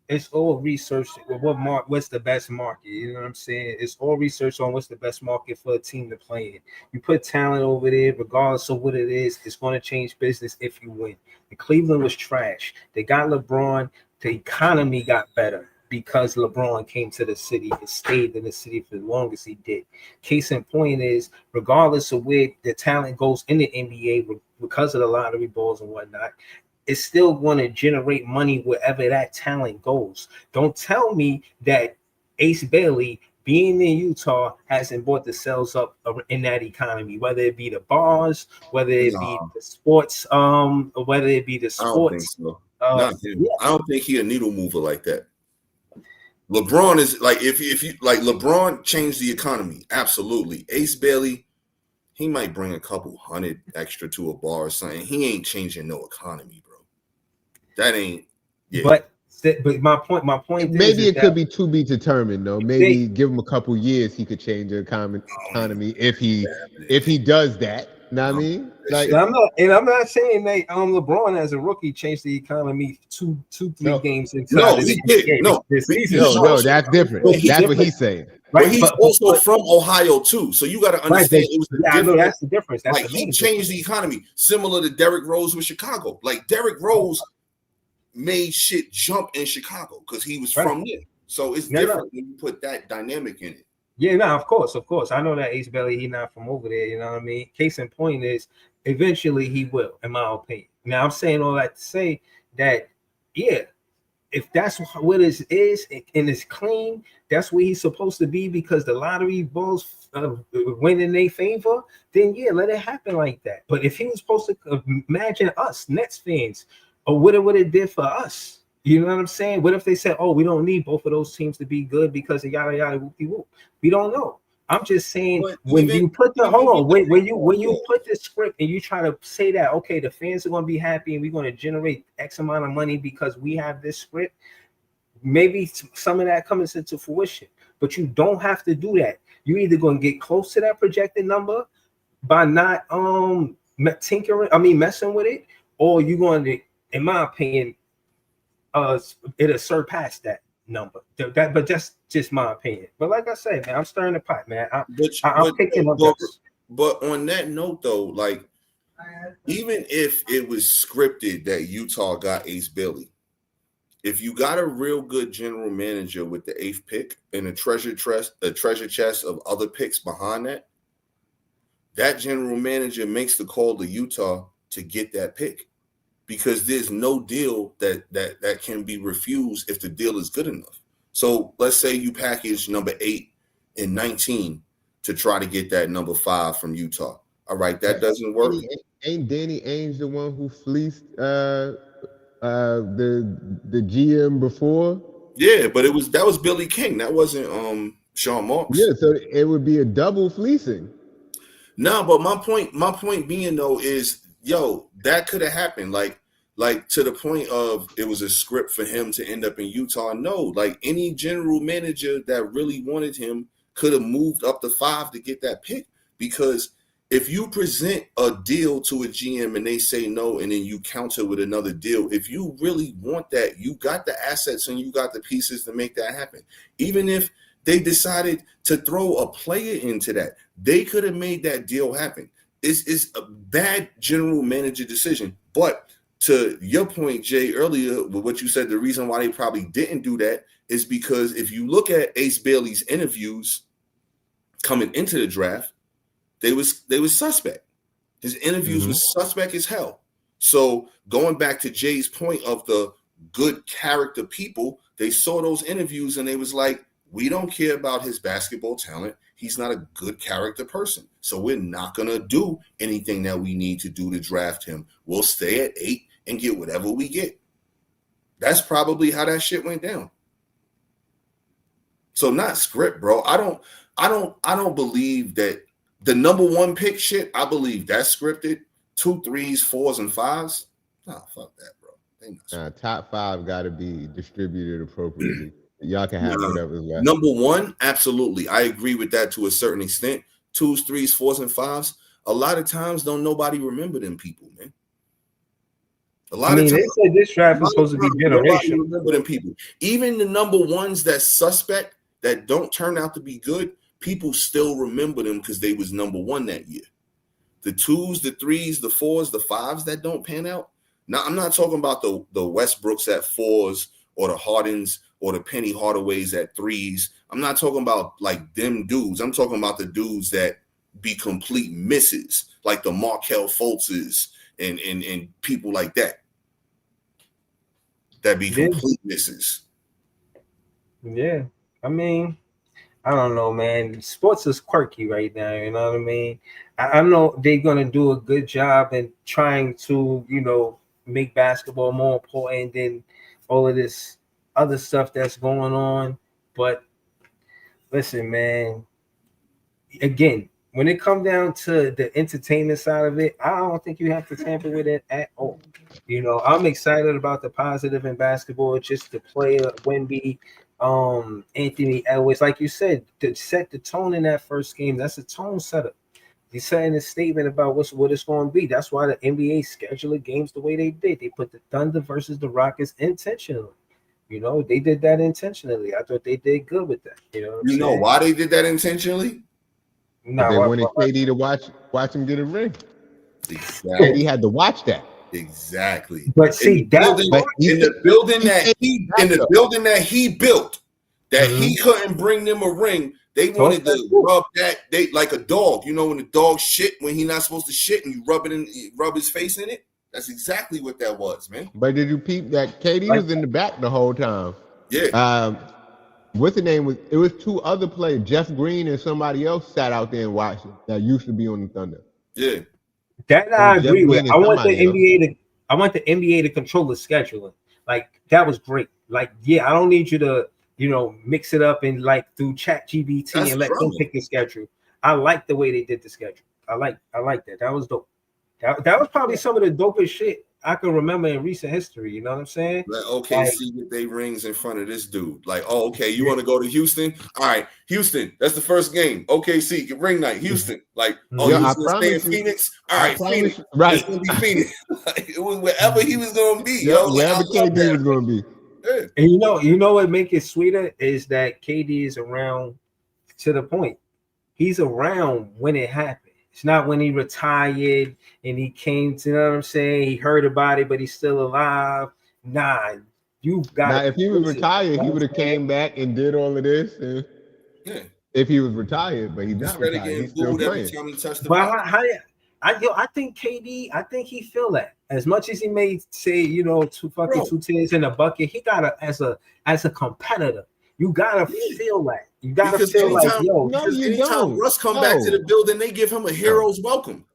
it's all research. What's the best market? You know what I'm saying? It's all research on what's the best market for a team to play in. You put talent over there, regardless of what it is, it's going to change business if you win. The Cleveland was trash. They got LeBron. The economy got better because LeBron came to the city and stayed in the city for as long as he did. Case in point is, regardless of where the talent goes in the NBA, because of the lottery balls and whatnot, it's still going to generate money wherever that talent goes. Don't tell me that Ace Bailey, being in Utah, hasn't brought the sales up in that economy, whether it be the bars, whether it be the sports, whether it be the sports. I don't think he a needle mover like that. LeBron is like, if you like, LeBron changed the economy. Absolutely. Ace Bailey, he might bring a couple hundred extra to a bar or something. He ain't changing no economy, bro. That ain't. Yeah. But my point. Maybe it could be to be determined, though. Maybe give him a couple years, he could change the economy if he does that. You know what I mean? Like, I'm not saying that LeBron as a rookie changed the economy two, 3 games into this season. No, that's different. That's what he's saying. Right? But he's also from Ohio too, so you got to understand it was I know that's the difference. That's like he changed the economy, similar to Derrick Rose with Chicago. Like Derrick Rose made shit jump in Chicago because he was from there. So it's different when you put that dynamic in it. Yeah, no, of course. I know that Ace Belly, he's not from over there. You know what I mean? Case in point is, eventually he will, in my opinion. Now I'm saying all that to say that, yeah, if that's what it is and it's clean, that's where he's supposed to be because the lottery balls win in their favor, then yeah, let it happen like that. But if he was supposed to imagine us, Nets fans, or what it did for us, you know what I'm saying? What if they said, oh, we don't need both of those teams to be good because of yada yada whoopie whoop? We don't know. I'm just saying when you put the when you put the script and you try to say that okay, the fans are going to be happy and we're going to generate X amount of money because we have this script, maybe some of that comes into fruition. But you don't have to do that. You're either going to get close to that projected number by not messing with it, or you're going to, in my opinion, it'll surpass that number. But that's just my opinion. But like I said, man, I'm stirring the pot, man. I'm picking up. But on that note, though, like even if it was scripted that Utah got Ace Bailey, if you got a real good general manager with the 8th pick and a treasure chest of other picks behind that, that general manager makes the call to Utah to get that pick. Because there's no deal that can be refused if the deal is good enough. So let's say you package number 8 and 19 to try to get that number 5 from Utah. All right, that doesn't work. Ain't Danny Ainge the one who fleeced the GM before? Yeah, but that was Billy King. That wasn't Sean Marks. Yeah, so it would be a double fleecing. No, but my point being though is, yo, that could have happened. Like to the point of it was a script for him to end up in Utah. No, like any general manager that really wanted him could have moved up to 5 to get that pick. Because if you present a deal to a GM and they say no, and then you counter with another deal, if you really want that, you got the assets and you got the pieces to make that happen. Even if they decided to throw a player into that, they could have made that deal happen. It's a bad general manager decision. But to your point, Jay, earlier with what you said, the reason why they probably didn't do that is because if you look at Ace Bailey's interviews coming into the draft, they was suspect. His interviews was suspect as hell. So going back to Jay's point of the good character people, they saw those interviews and they was like, we don't care about his basketball talent. He's not a good character person. So we're not going to do anything that we need to do to draft him. We'll stay at 8 and get whatever we get. That's probably how that shit went down. So not script, bro. I don't believe that the number 1 pick shit. I believe that's scripted. 2 3s, 4s, and 5s. Nah, fuck that, bro. Top 5 got to be distributed appropriately. Y'all can have whatever's left. Number 1, absolutely. I agree with that to a certain extent. 2s, 3s, 4s, and 5s. A lot of times, don't nobody remember them people, man. A lot of times, they said this draft is supposed to be generational. Remember them people. Even the number 1s that suspect that don't turn out to be good, people still remember them because they was number 1 that year. The 2s, the 3s, the 4s, the 5s that don't pan out. Now, I'm not talking about the Westbrooks at 4s or the Hardens or the Penny Hardaways at 3s. I'm not talking about like them dudes. I'm talking about the dudes that be complete misses, like the Markelle Fultzes and people like that. That be complete misses. Yeah. I mean, I don't know, man. Sports is quirky right now, you know what I mean? I know they're going to do a good job in trying to, make basketball more important than all of this other stuff that's going on. But listen, man, again, when it comes down to the entertainment side of it, I don't think you have to tamper with it at all. I'm excited about the positive in basketball, just the player, Wemby, Anthony Edwards, like you said, to set the tone in that first game. That's a tone setter. He's setting a statement about what it's going to be. That's why the NBA scheduled games the way they did. They put the Thunder versus the Rockets intentionally. You know, they did that intentionally. I thought they did good with that. You know, you know why they did that intentionally? They wanted KD to watch him get a ring. Exactly. KD had to watch that. Exactly. But see, in the building that he built, that he couldn't bring them a ring. They wanted to rub that. They like a dog. You know when the dog shit when he not supposed to shit, and you rub his face in it. That's exactly what that was, man. But did you peep that KD was in the back the whole time? Yeah. What's the name? It was two other players, Jeff Green and somebody else sat out there and watched it that used to be on the Thunder. Yeah. That I agree with. I want the NBA to control the scheduling. Like that was great. Like, yeah, I don't need you to, mix it up and like through ChatGPT and let them pick the schedule. I like the way they did the schedule. I like that. That was dope. That was probably some of the dopest shit I can remember in recent history. You know what I'm saying? Like, OKC get their rings in front of this dude. Like, oh, okay, you want to go to Houston? All right, Houston. That's the first game. OKC, get ring night. Houston. Like, you want to stay in Phoenix? All right, Phoenix. Right. It's gonna be Phoenix. Like, it was wherever he was gonna be. Wherever KD was gonna be. Yeah. And you know what make it sweeter is that KD is around to the point. He's around when it happened. It's not when he retired and he came to, you know what I'm saying? He heard about it, but he's still alive. Nah, you've got. Now, if he was retired, he would have came back and did all of this. And if he was retired, but he's not retired, he's still playing. But I think KD, I think he feel that as much as he may say, two tears in a bucket. He gotta as a competitor. You gotta feel that. You gotta feel like, anytime Russ come back to the building, they give him a hero's welcome.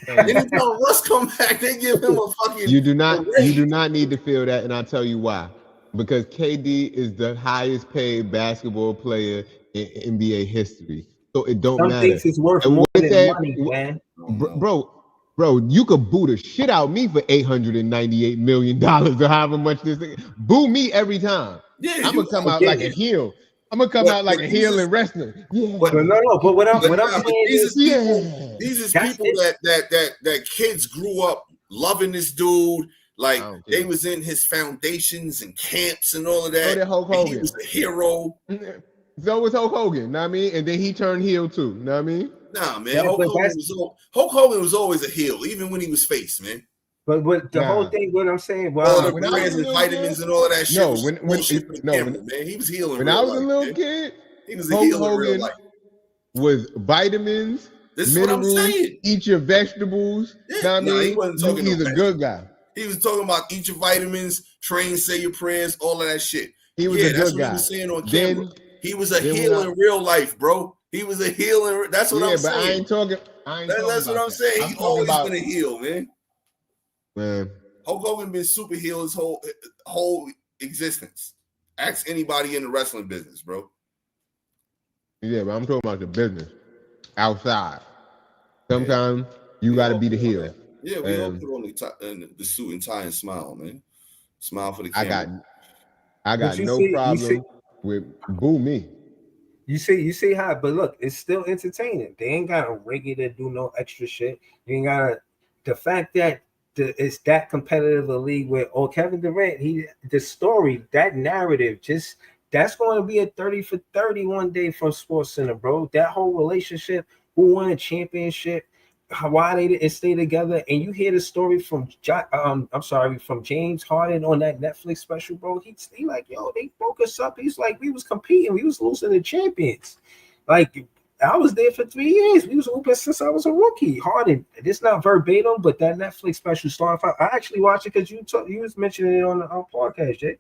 Anytime Russ come back, they give him a fucking. You do not need to feel that, and I'll tell you why. Because KD is the highest paid basketball player in NBA history, so it don't matter. Some things is worth more than money, man. Bro, you could boo the shit out of me for $898 million or however much this thing. Boo me every time. Yeah, I'm gonna come out like a heel. I'm gonna come out like a heel in wrestling. Yeah, but what I'm saying is these people that kids grew up loving this dude. Like they was in his foundations and camps and all of that. So Hulk Hogan. He was a hero. So was Hulk Hogan. Know what I mean? And then he turned heel too. Know what I mean? Nah, man. Hulk Hogan was always a heel, even when he was face, man. But the whole thing, what I'm saying, all the brands and vitamins and all of that shit. Man, he was healing. When I was a little kid, he was a heel in real life. Was vitamins, this minerals, is what I'm saying. Eat your vegetables. Yeah. Know what I mean? He's a good guy. He was talking about eat your vitamins, train, say your prayers, all of that shit. He was a good guy. He was saying on camera. He was a heel in real life, bro. He was a heel in. That's what I'm saying. Yeah, but I ain't talking. That's what I'm saying. He always been a heel, man. Man, Hulk Hogan been super heel his whole existence. Ask anybody in the wrestling business, bro. Yeah, but I'm talking about the business outside. Sometimes you got to be the heel. Yeah, we all put on the suit and tie and smile, man. Smile for the camera. I got no problem with boo me. You see how, but look, it's still entertaining. They ain't got a regular do no extra shit. You ain't got the fact that it's that competitive a league where Kevin Durant, the story, that narrative, that's going to be a 30 for 30 one day from SportsCenter, bro. That whole relationship, who won a championship, why they didn't stay together, and you hear the story from from James Harden on that Netflix special, bro. He like, yo, they broke us up. He's like, we was competing, we was losing to champions. Like, I was there for 3 years. We was open since I was a rookie. Harden. It's not verbatim, but that Netflix special started. I actually watched it because you was mentioning it on the podcast, Jay.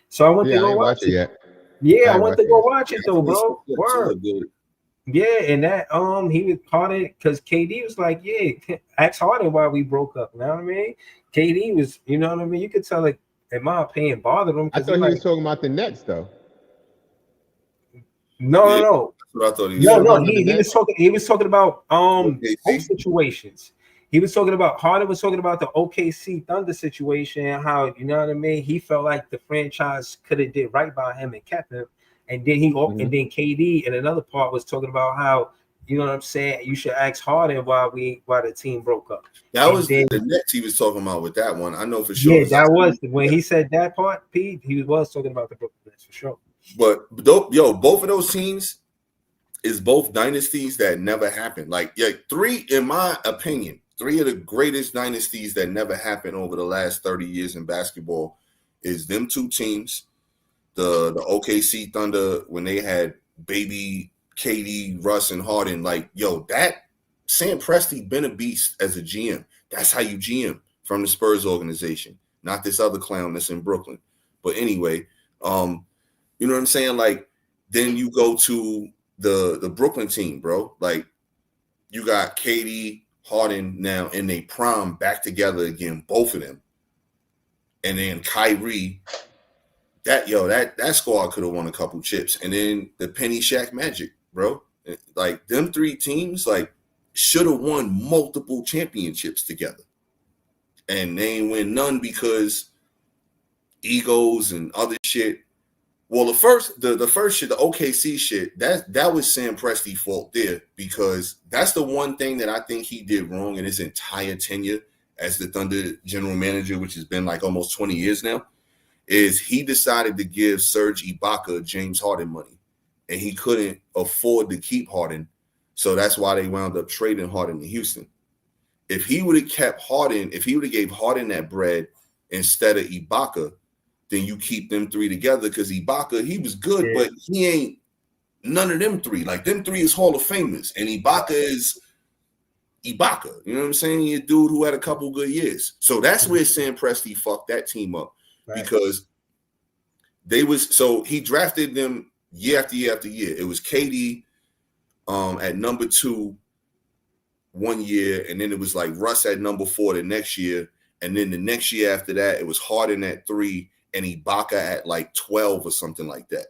So I went to go watch it. Yeah, I went to go watch it though, bro. Word. Yeah, and that he was Harden because KD was like, yeah, ask Harden why we broke up. You know what I mean? KD was, you know what I mean? You could tell it, in my opinion, bothered him. I thought he was talking about the Nets though. No. That's what I thought he was talking about both situations. He was talking about Harden was talking about the OKC Thunder situation and how, you know what I mean, he felt like the franchise could have did right by him and kept him. And then and then KD and another part was talking about how You know what I'm saying? You should ask Harden why the team broke up. That was the Nets he was talking about with that one. I know for sure. Yeah, that was when he said that part, Pete. He was talking about the Brooklyn Nets for sure. But both of those teams is both dynasties that never happened. Like, yeah, in my opinion, three of the greatest dynasties that never happened over the last 30 years in basketball is them two teams. The OKC Thunder, when they had baby KD, Russ, and Harden, like, yo, that Sam Presti been a beast as a GM. That's how you GM from the Spurs organization, not this other clown that's in Brooklyn. But anyway, you know what I'm saying? Like, then you go to the Brooklyn team, bro. Like, you got KD, Harden now in their prime back together again, both of them. And then Kyrie, that squad could have won a couple chips. And then the Penny Shaq Magic, bro. Like, them three teams, like, should have won multiple championships together. And they ain't win none because egos and other shit. Well, the first shit, the OKC shit, that was Sam Presti's fault there, because that's the one thing that I think he did wrong in his entire tenure as the Thunder general manager, which has been like almost 20 years now, is he decided to give Serge Ibaka James Harden money, and he couldn't afford to keep Harden. So that's why they wound up trading Harden to Houston. If he would have kept Harden, if he would have gave Harden that bread instead of Ibaka, then you keep them three together, because Ibaka, he was good, but he ain't none of them three. Like, them three is Hall of Famers, and Ibaka is Ibaka. You know what I'm saying? He's a dude who had a couple good years. So that's where Sam Presti fucked that team up, because he drafted them year after year after year. It was KD at number 2 one year, and then it was like Russ at number 4 the next year, and then the next year after that, it was Harden at 3 and Ibaka at like 12 or something like that.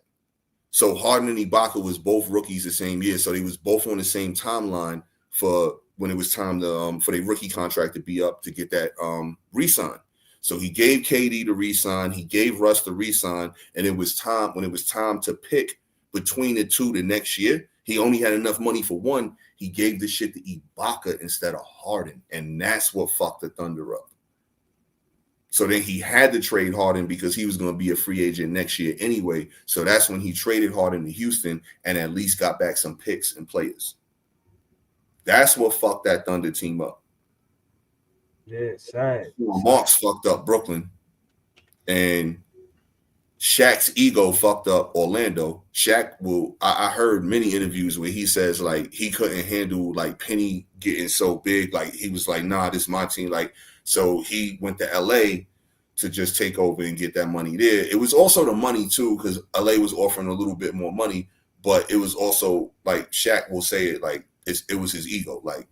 So Harden and Ibaka was both rookies the same year, so they was both on the same timeline for when it was time to for their rookie contract to be up to get that re-sign. So he gave KD the re-sign, he gave Russ the re-sign, and when it was time to pick between the two the next year, he only had enough money for one. He gave the shit to Ibaka instead of Harden, and that's what fucked the Thunder up. So then he had to trade Harden because he was going to be a free agent next year anyway. So that's when he traded Harden to Houston and at least got back some picks and players. That's what fucked that Thunder team up. Yes, right. Marks fucked up Brooklyn, and Shaq's ego fucked up Orlando. I heard many interviews where he says, like, he couldn't handle, like, Penny getting so big. Like, he was like, nah, this is my team. Like, so he went to LA to just take over and get that money there. It was also the money too, because LA was offering a little bit more money, but it was also, like, Shaq will say it, like, it was his ego. Like,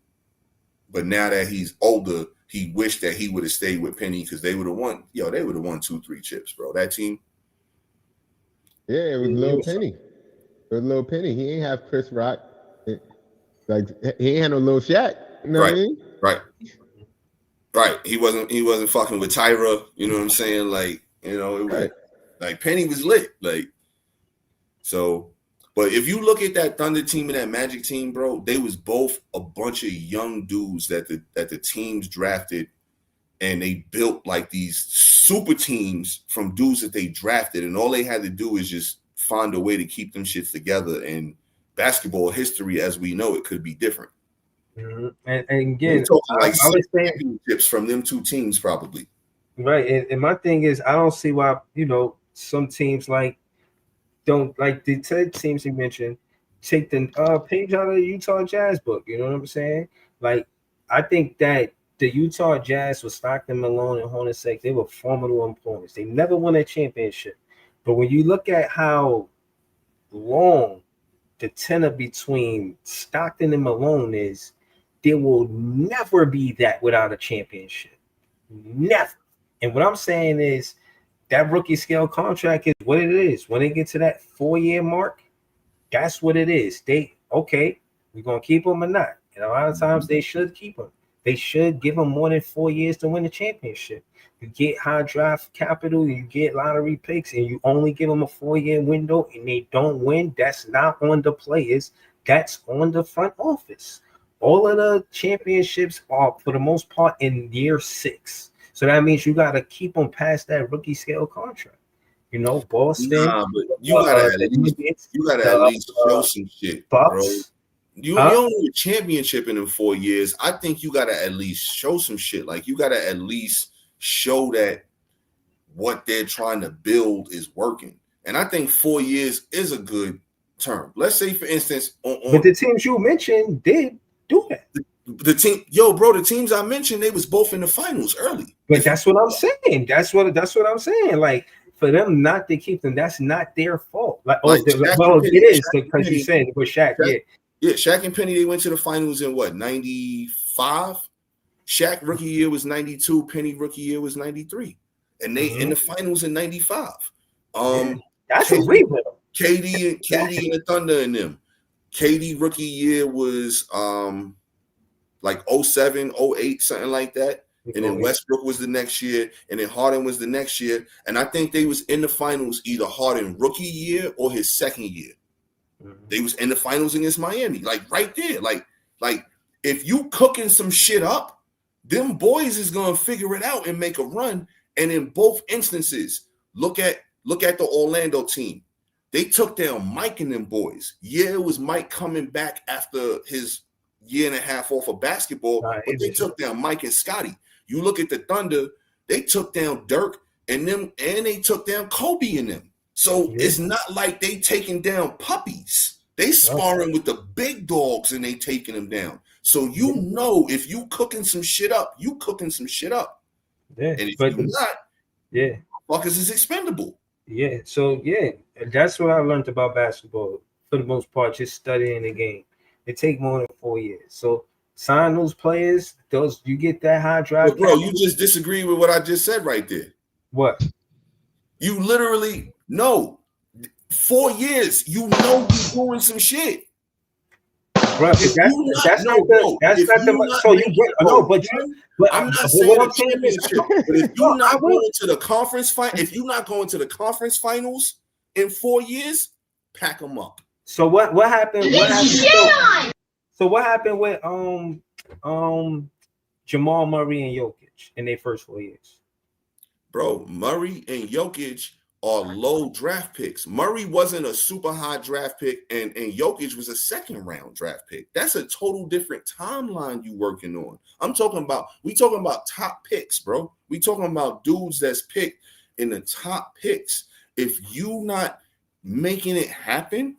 but now that he's older, he wished that he would have stayed with Penny, because they would have won. They would have won 2-3 chips, bro. That team. Yeah, it was Lil Penny. It was Lil Penny. He ain't have Chris Rock. Like, he ain't had no Lil Shaq. You know what I mean? Right. He wasn't fucking with Tyra. You know what I'm saying? Like, you know, it was like Penny was lit. Like, so, but if you look at that Thunder team and that Magic team, bro, they was both a bunch of young dudes that the teams drafted, and they built like these super teams from dudes that they drafted, and all they had to do is just find a way to keep them shits together. And basketball history, as we know it, could be different. Mm-hmm. And again, like I was saying, championships from them two teams probably. Right, and my thing is, I don't see why, you know, some teams don't like the teams you mentioned take the page out of the Utah Jazz book. You know what I'm saying? Like, I think that the Utah Jazz with Stockton, Malone, and Hornacek, they were formidable opponents. They never won a championship, but when you look at how long the tenor between Stockton and Malone is, there will never be that without a championship. Never. And what I'm saying is that rookie scale contract is what it is. When they get to that 4-year mark, that's what it is. We're going to keep them or not. And a lot of times they should keep them. They should give them more than 4 years to win the championship. You get high draft capital, you get lottery picks, and you only give them a 4-year window and they don't win. That's not on the players. that's on the front office. All of the championships are, for the most part, in year 6. So that means you got to keep them past that rookie scale contract. You know, Boston. Nah, but you gotta at least show some shit, Bucks, bro. You don't need a championship in 4 years. I think you gotta at least show some shit. Like, you gotta at least show that what they're trying to build is working. And I think 4 years is a good term. Let's say, for instance, but the teams you mentioned did do that. The team, the teams I mentioned, they was both in the finals early. But that's what I'm saying. That's what I'm saying. Like, for them not to keep them, that's not their fault. Like it is, because you said with Shaq, yeah, Shaq and Penny, they went to the finals in what, 95? Shaq rookie year was 92, Penny rookie year was 93. And they in the finals in 95. That's a rebuild. KD and the Thunder and them. KD rookie year was like 07, 08, something like that. And then Westbrook was the next year, and then Harden was the next year. And I think they was in the finals either Harden rookie year or his second year. They was in the finals against Miami, like right there. Like if you cooking some shit up, them boys is gonna figure it out and make a run. And in both instances, look at the Orlando team. They took down Mike and them boys. Yeah, it was Mike coming back after his year and a half off of basketball, but they took down Mike and Scotty. You look at the Thunder, they took down Dirk and them, and they took down Kobe and them. So it's not like they taking down puppies. They sparring with the big dogs and they taking them down. So you know, if you cooking some shit up, you cooking some shit up. Yeah, and if you're not, fuckers is expendable. Yeah, so that's what I learned about basketball for the most part, just studying the game. It take more than 4 years. So sign those players, you get that high drive. Bro, you just disagree with what I just said right there. What? You literally 4 years, you know you're doing some shit. Bro, that's not the so you get but I'm not saying what I'm saying is but if you're not going to the conference if you're not going to the conference finals in 4 years, pack them up. So what happened? So what happened with Jamal Murray and Jokic in their first 4 years? Bro, Murray and Jokic are low draft picks. Murray wasn't a super high draft pick, and Jokic was a second round draft pick. That's a total different timeline you working on. We talking about top picks, bro. We talking about dudes that's picked in the top picks. If you not making it happen,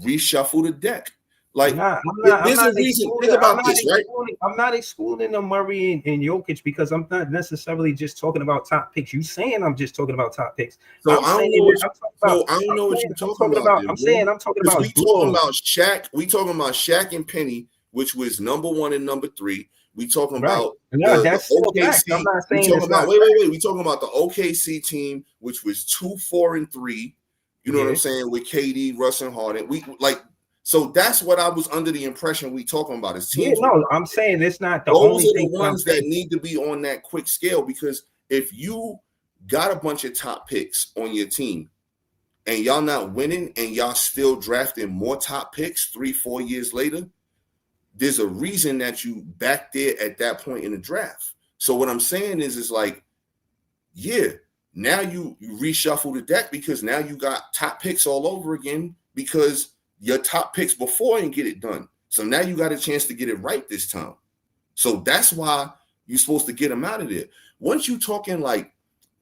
reshuffle the deck. Like, there's a reason. Think about this, right? I'm not excluding the Murray and Jokic because I'm not necessarily just talking about top picks. You saying I'm just talking about top picks? So I don't know what you're talking about. I'm talking about. We talking about Shaq. We talking about Shaq and Penny, which was number 1 and number 3. We talking about that's OKC. I'm not saying wait. We talking about the OKC team, which was 2, 4, and 3. You know what I'm saying, with KD, Russ, and Harden. So that's what I was under the impression we talking about. Is teams. I'm saying it's not the those are the ones that need to be on that quick scale, because if you got a bunch of top picks on your team and y'all not winning and y'all still drafting more top picks 3, 4 years later, there's a reason that you back there at that point in the draft. So what I'm saying is like, now you reshuffle the deck because now you got top picks all over again because your top picks before didn't get it done. So now you got a chance to get it right this time. So that's why you're supposed to get them out of there. Once you talking like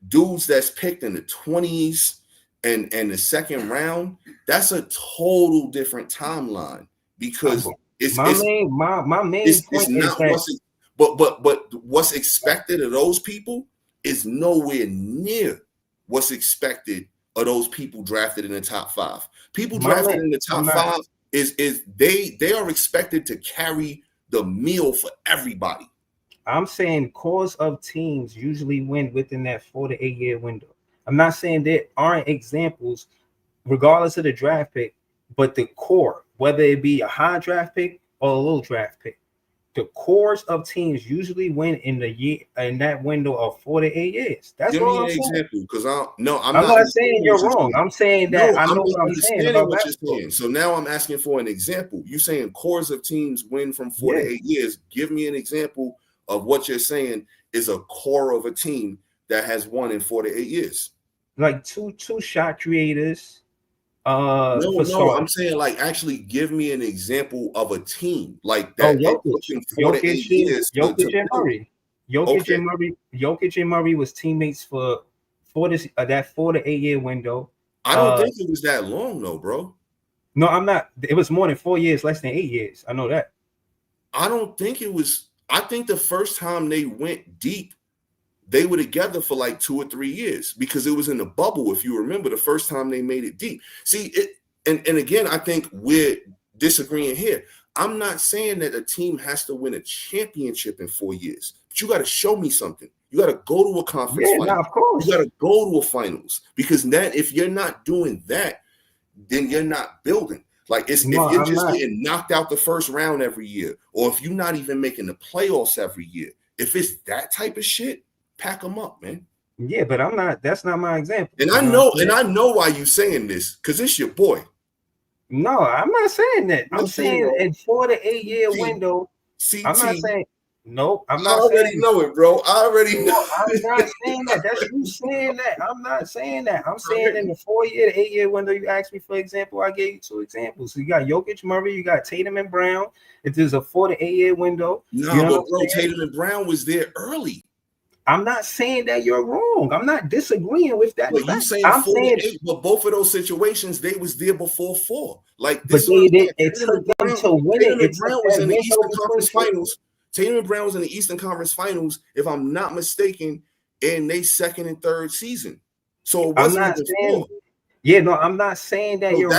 dudes that's picked in the 20s and the second round, that's a total different timeline because my main point is that. But what's expected of those people is nowhere near what's expected of those people drafted in the top 5. People drafted in the top 5 is they are expected to carry the meal for everybody. I'm saying cause of teams usually win within that 4 to 8 year window. I'm not saying there aren't examples, regardless of the draft pick, but the core, whether it be a high draft pick or a low draft pick, the cores of teams usually win in that window of 4 to 8 years. That's Give all me I'm saying. example, because I'm not saying you're wrong. I'm saying that I know what I'm saying about what basketball. you're saying. So now I'm asking for an example. You're saying cores of teams win from 4 to 8 years. Give me an example of what you're saying is a core of a team that has won in 4 to 8 years. Like two shot creators. No, I'm saying like actually give me an example of a team like that. Jokic and Murray. Jokic and Murray was teammates for that 4 to 8 year window. I don't think it was that long though, bro. No, I'm not. It was more than 4 years, less than 8 years. I know that. I don't think it was. I think the first time they went deep, they were together for like 2 or 3 years because it was in the bubble. If you remember the first time they made it deep. See it, and again, I think we're disagreeing here. I'm not saying that a team has to win a championship in 4 years, but you got to show me something. You got to go to a conference final. Of course. You got to go to a finals because then if you're not doing that, then you're not building. Like if you're getting knocked out the first round every year, or if you're not even making the playoffs every year, if it's that type of shit, pack them up, man. Yeah, but I'm not. That's not my example. And I know why you saying this because it's your boy. No, I'm not saying that. I'm saying in 4 to 8 year window. I'm not saying. No, I'm not. I already know it, bro. I already know. I'm not saying that. That's you saying that. I'm not saying that. I'm saying in the 4 year to 8 year window, you asked me for example. I gave you 2 examples. So you got Jokic, Murray, you got Tatum and Brown. If there's a 4 to 8 year window, but bro, Tatum and Brown was there early. I'm not saying that you're wrong. I'm not disagreeing with that. But you saying 4 to 8, but both of those situations, they was there before 4. Like this, it took them to win it. Tatum and Brown was in the Eastern Conference Finals. Tatum and Brown was in the Eastern Conference Finals, if I'm not mistaken, in their second and third season. So it wasn't before. I'm not saying that you're wrong.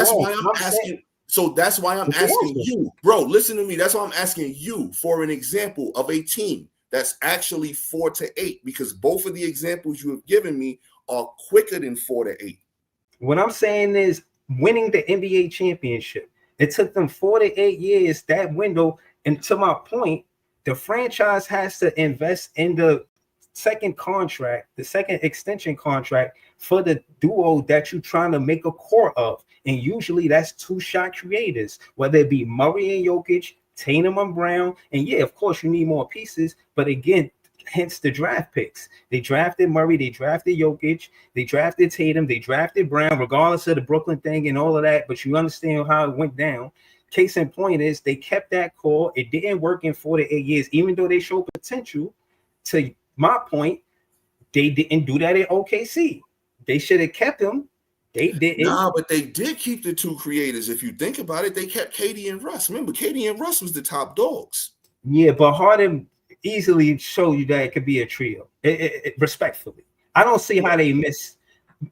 That's why I'm asking you, bro. Listen to me. That's why I'm asking you for an example of a team that's actually 4 to 8, because both of the examples you have given me are quicker than 4 to 8. What I'm saying is winning the NBA championship. It took them 4 to 8 years, that window. And to my point, the franchise has to invest in the second contract, the second extension contract for the duo that you're trying to make a core of. And usually that's 2 shot creators, whether it be Murray and Jokic, Tatum and Brown. And yeah, of course you need more pieces, but again, hence the draft picks. They drafted Murray, they drafted Jokic, they drafted Tatum, they drafted Brown, regardless of the Brooklyn thing and all of that. But you understand how it went down. Case in point is they kept that core. It didn't work in 4 to 8 years, even though they showed potential. To my point, they didn't do that at OKC. They should have kept him. They didn't. Nah, but they did keep the 2 creators. If you think about it, they kept KD and Russ. Remember, KD and Russ was the top dogs. Yeah, but Harden easily showed you that it could be a trio. Respectfully, I don't see how they miss.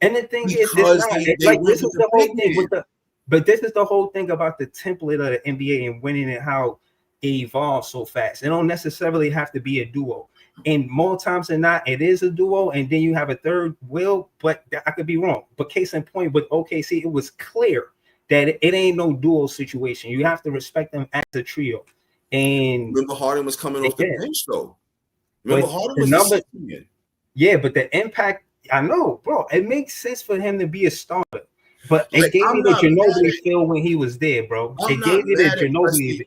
And the thing is, this is the whole thing with the. But this is the whole thing about the template of the NBA and winning and how it evolves so fast. It don't necessarily have to be a duo. And more times than not, it is a duo, and then you have a third wheel, but I could be wrong. But case in point with OKC, it was clear that it ain't no duo situation. You have to respect them as a trio. And remember Harden was coming off the bench, though. Remember Harden was the yeah, but the impact, I know, bro, it makes sense for him to be a starter. But it gave me the Ginobili feel when he was there, bro. It gave me the Ginobili.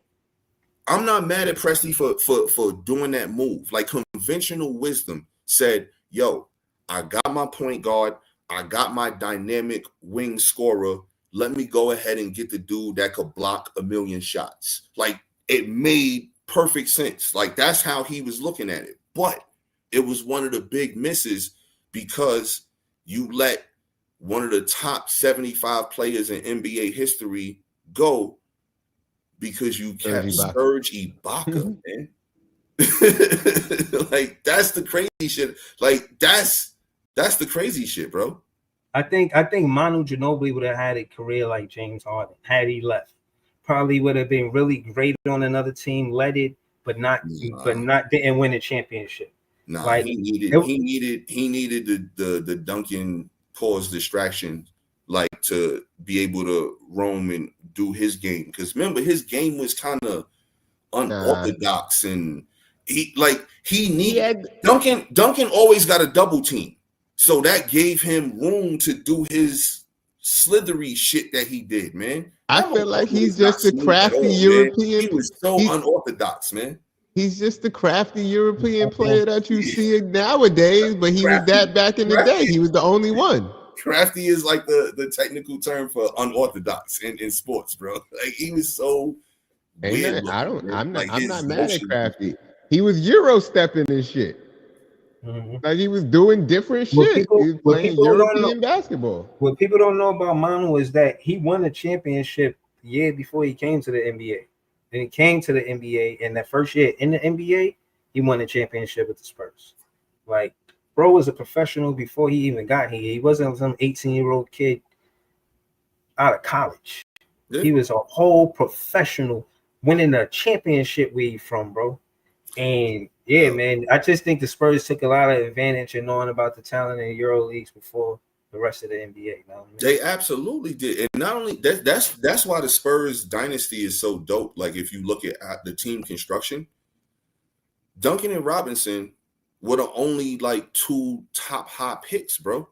I'm not mad at Presti for doing that move. Like conventional wisdom said, yo, I got my point guard. I got my dynamic wing scorer. Let me go ahead and get the dude that could block a million shots. Like it made perfect sense. Like that's how he was looking at it. But it was one of the big misses because you let one of the top 75 players in NBA history go because you kept Serge Ibaka, man. Like that's the crazy shit. Like that's the crazy shit, bro. I think Manu Ginobili would have had a career like James Harden had he left. Probably would have been really great on another team, led it, but didn't win a championship. Nah, like, he needed the Duncan cause distraction, like to be able to roam and do his game. Because remember, his game was kind of unorthodox, and Duncan always got a double team, so that gave him room to do his slithery shit that he did, man. I feel like he's just a crafty European. He was so unorthodox, man. He's just the crafty European player that you see nowadays, but he was that back in the day. He was the only one. Crafty is like the technical term for unorthodox in sports, bro. Like he was so weird. I'm not mad at Crafty. He was Euro stepping and shit. Mm-hmm. Like he was doing different shit. He was playing European basketball. What people don't know about Manu is that he won a championship the year before he came to the NBA. Then he came to the NBA, and that first year in the NBA, he won a championship with the Spurs. Like, bro was a professional before he even got here. He wasn't some 18-year-old kid out of college. Yeah. He was a whole professional, winning a championship where he from, bro. And yeah, man, I just think the Spurs took a lot of advantage in knowing about the talent in Euro leagues before the rest of the NBA. Now they absolutely did, and not only that's why the Spurs dynasty is so dope. Like if you look at the team construction, Duncan and Robinson were the only like two top hot picks, bro.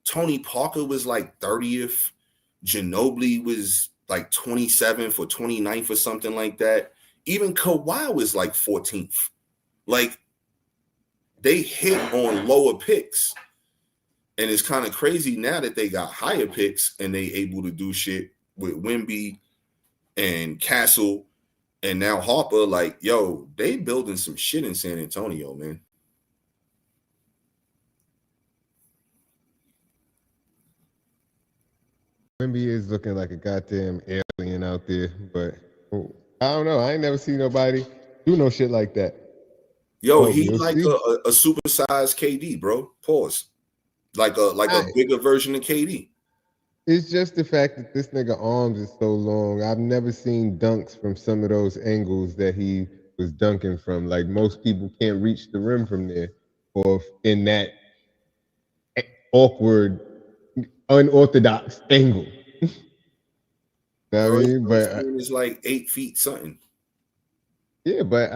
Tony Parker was like 30th. Ginobili was like 27th or 29th or something like that. Even Kawhi was like 14th. Like they hit on lower picks. And it's kind of crazy now that they got higher picks and they able to do shit with Wemby and Castle and now Harper. Like, yo, they building some shit in San Antonio, man. Wemby is looking like a goddamn alien out there, but I don't know. I ain't never seen nobody do no shit like that. Yo, he like a supersized KD, bro. Pause. Like a bigger version of KD. It's just the fact that this nigga arms is so long. I've never seen dunks from some of those angles that he was dunking from. Like most people can't reach the rim from there, or in that awkward, unorthodox angle. You know what I mean? But it's like 8 feet something. Yeah, but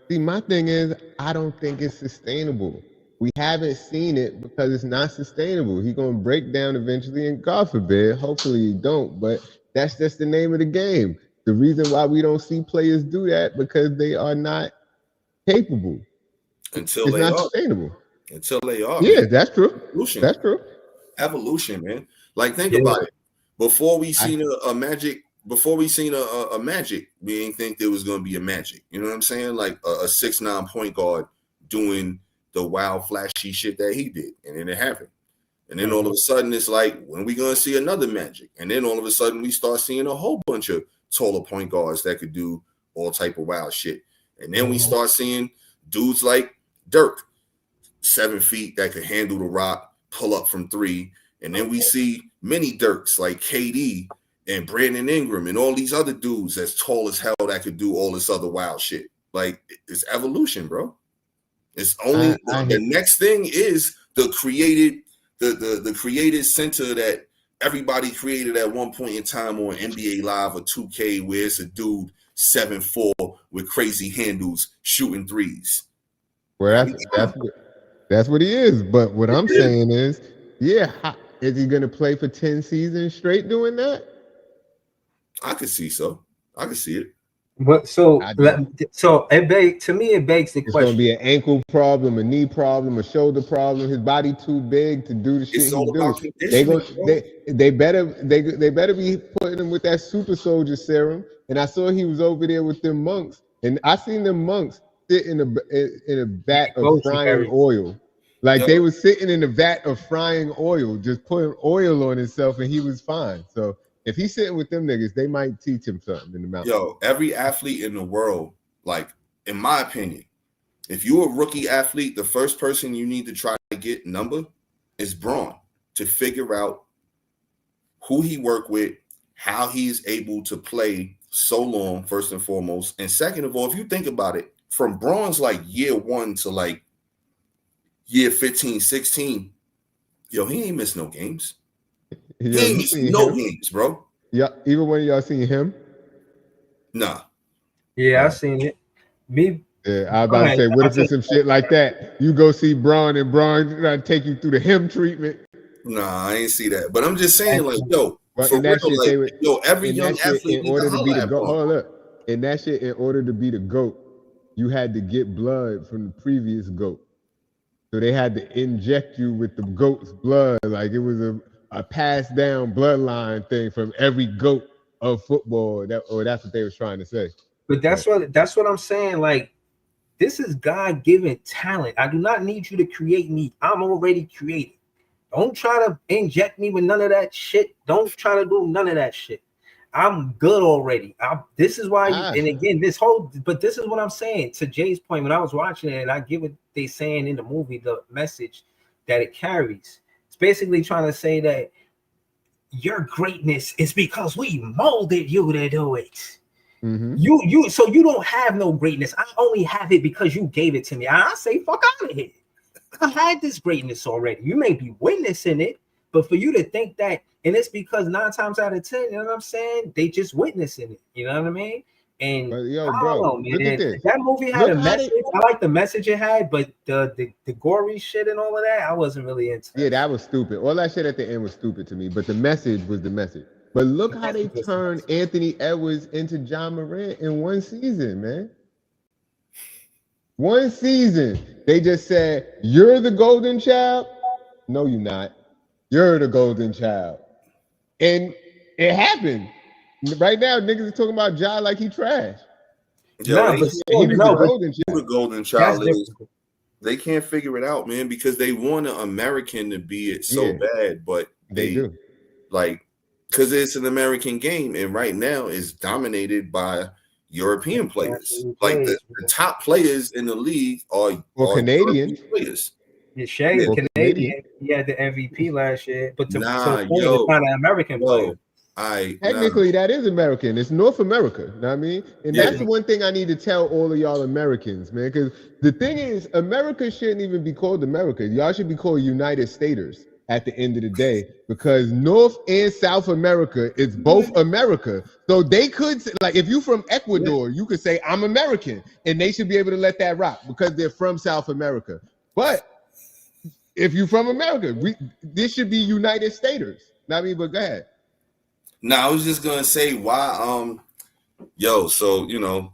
see, my thing is, I don't think it's sustainable. We haven't seen it because it's not sustainable. He's gonna break down eventually, and God forbid, hopefully he don't. But that's just the name of the game. The reason why we don't see players do that because they are not capable. Until it's they not are sustainable. Until they are. Yeah, man. That's true. Evolution. That's true. Evolution, man. Like think about it. Before we seen a Magic. Before we seen a Magic, we didn't think there was gonna be a Magic. You know what I'm saying? Like a 6'9" point guard doing the wild, flashy shit that he did, and then it happened. And then all of a sudden, it's like, when are we gonna see another Magic? And then all of a sudden, we start seeing a whole bunch of taller point guards that could do all type of wild shit. And then we start seeing dudes like Dirk, 7 feet that could handle the rock, pull up from 3. And then we see mini Dirks like KD and Brandon Ingram and all these other dudes that's tall as hell that could do all this other wild shit. Like, it's evolution, bro. It's only the next thing is the created center that everybody created at one point in time on NBA Live or 2K, where it's a dude 7'4" with crazy handles shooting threes. Well, that's what he is. But what I'm saying is, is he gonna play for 10 seasons straight doing that? I could see so. I could see it. But so it begs the question. It's gonna be an ankle problem, a knee problem, a shoulder problem. His body too big to do the shit he do. They better be putting him with that super soldier serum. And I saw he was over there with them monks, and I seen them monks sit in a vat of frying oil. Like they were sitting in a vat of frying oil, just putting oil on himself, and he was fine. So if he's sitting with them niggas, they might teach him something in the mountain. Yo, every athlete in the world, like, in my opinion, if you're a rookie athlete, the first person you need to try to get number is Braun, to figure out who he worked with, how he's able to play so long, first and foremost. And second of all, if you think about it, from Braun's like year 1 to like year 15, 16, yo, he ain't missed no games. He ain't missed no games, bro. Yeah, even when y'all seen him? Nah. Yeah, I seen it. Me. Yeah, I was about to say, what if it's some shit like that? You go see Braun and Braun take you through the hem treatment. Nah, I ain't see that. But I'm just saying, like, yo, but for real, shit, like, yo, every young athlete in order to be the GOAT. Hold up. In that shit, in order to be the GOAT, you had to get blood from the previous GOAT. So they had to inject you with the GOAT's blood. Like it was a passed down bloodline thing from every GOAT of football. That's what they was trying to say. But that's what I'm saying. Like, this is God-given talent. I do not need you to create me. I'm already created. Don't try to inject me with none of that shit. Don't try to do none of that shit. I'm good already. This is why, and again, this is what I'm saying. To Jay's point, when I was watching it, and I give what they saying in the movie, the message that it carries. It's basically trying to say that your greatness is because we molded you to do it. Mm-hmm. So you don't have no greatness. I only have it because you gave it to me. I say, fuck out of here. I had this greatness already. You may be witnessing it, but for you to think that, and it's because 9 times out of 10, you know what I'm saying? They just witnessing it. You know what I mean? And yo, bro, man, that movie had a message. I like the message it had, but the gory shit and all of that, I wasn't really into. Yeah, that was stupid. All that shit at the end was stupid to me, but the message was the message. But look how they turned Anthony Edwards into John Morant in one season, man. One season. They just said, you're the golden child. No, you're not. You're the golden child. And it happened. Right now, niggas are talking about Ja like he trash. Yo, the golden child is. They can't figure it out, man, because they want an American to be it so bad, but they do. Like, because it's an American game, and right now it's dominated by European players. Like the top players in the league are Canadian players. Yeah, Shea is Canadian. He had the MVP last year, but to find an American player. Technically, that is American. It's North America. You know what I mean? And that's the one thing I need to tell all of y'all Americans, man. Because the thing is, America shouldn't even be called America. Y'all should be called United Staters at the end of the day, because North and South America is both America. So they could, like, if you from Ecuador, you could say, I'm American. And they should be able to let that rock because they're from South America. But if you're from America, this should be United Staters. Know what I mean? But go ahead. No, I was just gonna say why. So you know,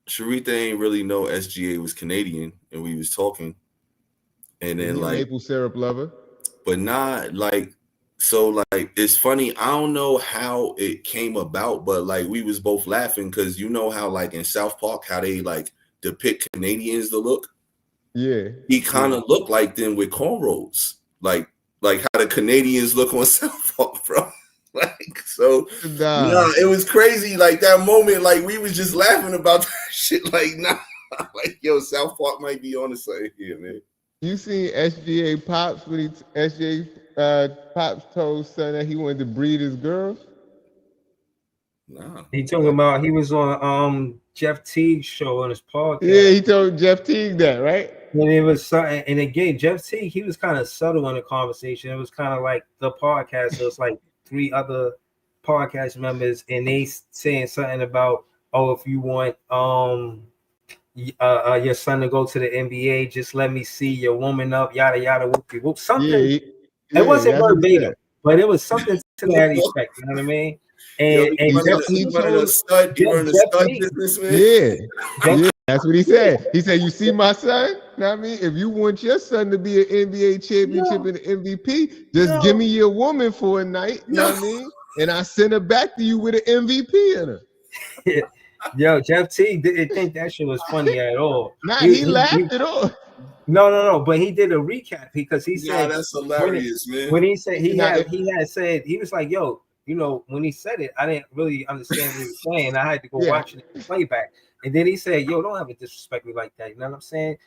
Sharitha ain't really know SGA was Canadian, and we was talking, and then like maple syrup lover, but not like so. Like it's funny. I don't know how it came about, but like we was both laughing because you know how like in South Park how they like depict Canadians to look. Yeah, he kind of looked like them with cornrows, like how the Canadians look on South Park, bro. Like so, it was crazy. Like that moment, like we was just laughing about that shit. Like like yo, South Park might be on the side here, man. You seen SGA Pops when Pops told son that he wanted to breed his girl? Nah. He talking about he was on Jeff Teague's show on his podcast. Yeah, he told Jeff Teague that, right? And it was and again, Jeff Teague, he was kind of subtle in the conversation. It was kind of like the podcast. So it's like 3 other podcast members, and they saying something about, oh, if you want your son to go to the NBA, just let me see your woman up, yada yada whoopie whoop. Something. It wasn't verbatim, but it was something to that effect. You know what I mean? And that's what he said. He said, "You see my son? You know what I mean? If you want your son to be an NBA championship and an MVP, just give me your woman for a night. You know what I mean? And I send her back to you with an MVP in her." Yo, Jeff Teague didn't think that shit was funny at all. Nah, he laughed it off. No, but he did a recap because he said that's hilarious, man. When he said he had said, he was like, yo, you know, when he said it, I didn't really understand what he was saying. I had to go watch it in playback. And then he said, yo, don't ever disrespect me like that. You know what I'm saying?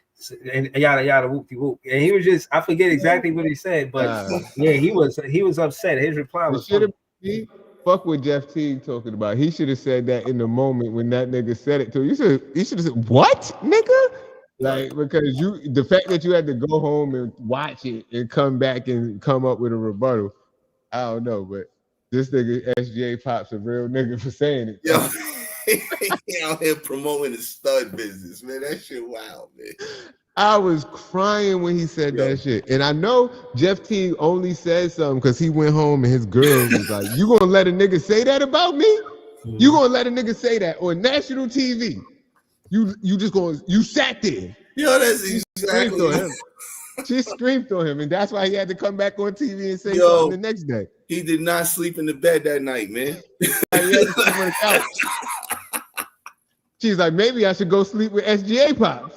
And yada yada whoopty whoop. And he was just, I forget exactly what he said, but he was upset. His reply was fuck what Jeff Teague talking about. He should have said that in the moment when that nigga said it to you. He should have said, what, nigga? Like, because the fact that you had to go home and watch it and come back and come up with a rebuttal, I don't know, but this nigga SGA Pop's a real nigga for saying it. Yeah. He out here promoting the stud business, man. That shit wild, man. I was crying when he said that shit. And I know Jeff Teague only said something because he went home and his girls was like, you gonna let a nigga say that about me? You gonna let a nigga say that on national TV? You just gonna, you sat there. Yo, that's exactly. She screamed on him, and that's why he had to come back on TV and say something the next day. He did not sleep in the bed that night, man. He had to sleep on the couch. She's like, maybe I should go sleep with SGA Pops.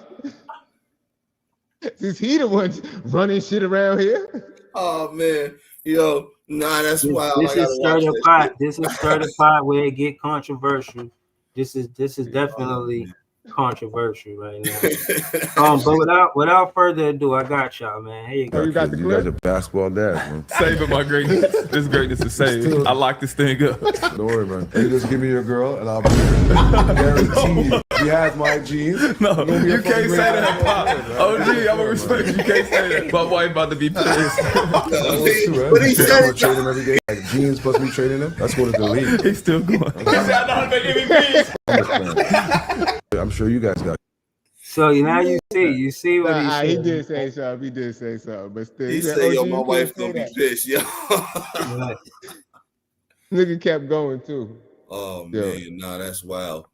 Since he the one running shit around here. Oh man, yo, nah, that's wild. This is certified. This is certified where it get controversial. This is definitely controversial right now. But without further ado, I got y'all, man. Here you go. You got the clip? You guys are basketball dads, man. Saving my greatness. This greatness is saved. I lock this thing up. Don't worry, man. Hey, just give me your girl, and I'll be here. Guaranteed. He has my jeans. No, you can't say that, Pop. OG, I'm gonna respect you. You can't say that. My wife about to be pissed. But he said it. Trade him every day. Like jeans supposed to be trading him. Let's go to the league. He's still going. He said, I know how to make MVPs. I'm sure you guys got. So now you see what he said. He did say something. He did say something, but still, he said, "Yo, my wife gonna be pissed, yo." Nigga kept going too. Oh man, nah, that's wild.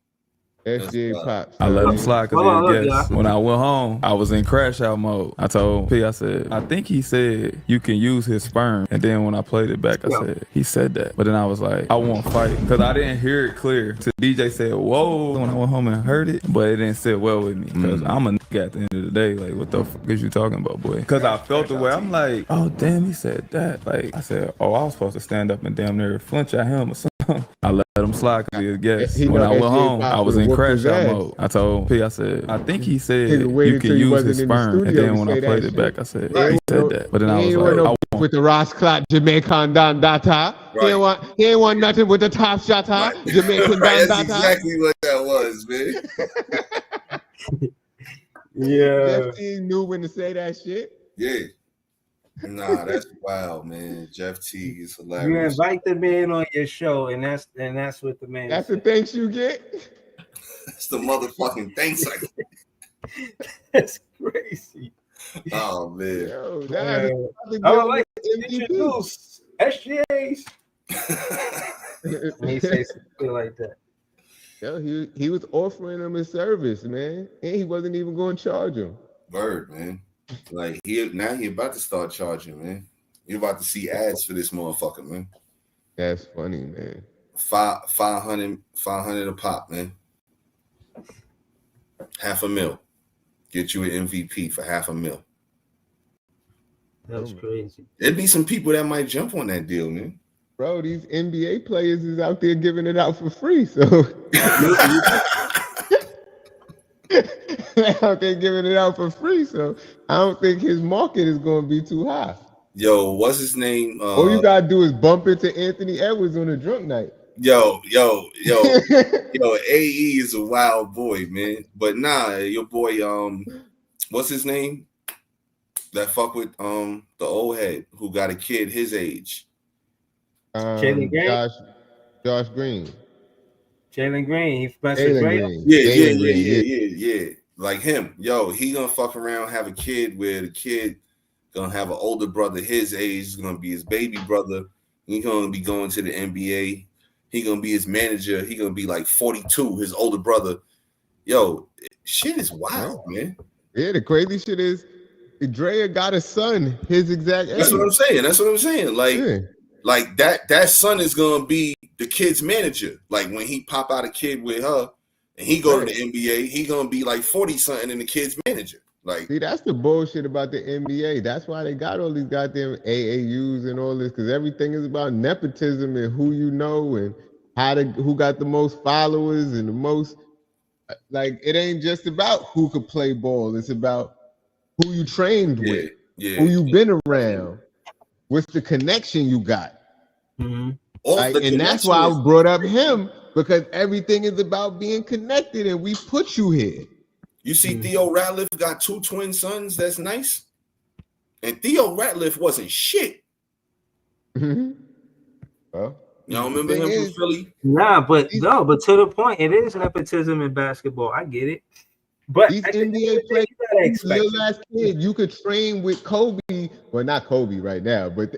SGA Pops. I let him slide because when I went home, I was in crash out mode. I told P, I said, I think he said you can use his sperm. And then when I played it back, I said, he said that. But then I was like, I won't fight because I didn't hear it clear. So DJ said, whoa, when I went home and heard it, but it didn't sit well with me because I'm a nigga at the end of the day. Like, what the fuck is you talking about, boy? Because I felt the way. I'm like, oh, damn, he said that. Like, I said, oh, I was supposed to stand up and damn near flinch at him or something. I let him slide because he was a guest. When I went home, I was in crash out mode. I told P, I said, I think he said you can use his sperm. And then when I played it back, I said, he said that. But then I was like, with the Ross Clot Jamaican Dan Data. He ain't want nothing with the top shot. Jamaican Dan Data. That's exactly what that was, man. Jeff Teague knew when to say that shit. Yeah. Nah, that's wild, man. Jeff Teague is hilarious. You invite the man on your show, and that's what the man. That's the thanks you get. That's the motherfucking thanks. That's crazy. Oh man. Yo, I would like to introduce SGA's. He says something like that. Yo, he was offering him a service, man, and he wasn't even going to charge him. Bird, man. Like he about to start charging, man. You're about to see ads for this motherfucker, man. That's funny, man. 500 a pop, man. $500,000. Get you an MVP for $500,000. That's crazy. There'd be some people that might jump on that deal, man. Bro, these NBA players is out there giving it out for free, so they're out there giving it out for free, so I don't think his market is going to be too high. Yo, what's his name? All you gotta do is bump into Anthony Edwards on a drunk night. Yo, AE is a wild boy, man. But nah, your boy, what's his name? That fuck with the old head who got a kid his age. Jalen Green. Josh Green. Jalen Green. Yeah. Like him. Yo, he gonna fuck around, have a kid where the kid gonna have an older brother his age, is gonna be his baby brother. He gonna be going to the NBA. He gonna be his manager. He gonna be like 42, his older brother. Yo, shit is wild, man. Yeah, the crazy shit is Drea got a son his exact age. That's what I'm saying. Like that son is gonna be the kid's manager. Like when he pop out a kid with her and he go to the NBA, he gonna be like 40 something and the kid's manager. Like, see, that's the bullshit about the NBA. That's why they got all these goddamn AAUs and all this, because everything is about nepotism and who you know and who got the most followers and the most. Like, it ain't just about who could play ball. It's about who you trained with, who you been around, what's the connection you got. Mm-hmm. And that's why I brought up him, because everything is about being connected, and we put you here. You see, Theo Ratliff got 2 twin sons. That's nice. And Theo Ratliff wasn't shit. Mm-hmm. Well, Y'all remember him from Philly? Nah, but to the point, it is nepotism in basketball. I get it. But these NBA players, little ass kid, you could train with Kobe. Well, not Kobe right now, but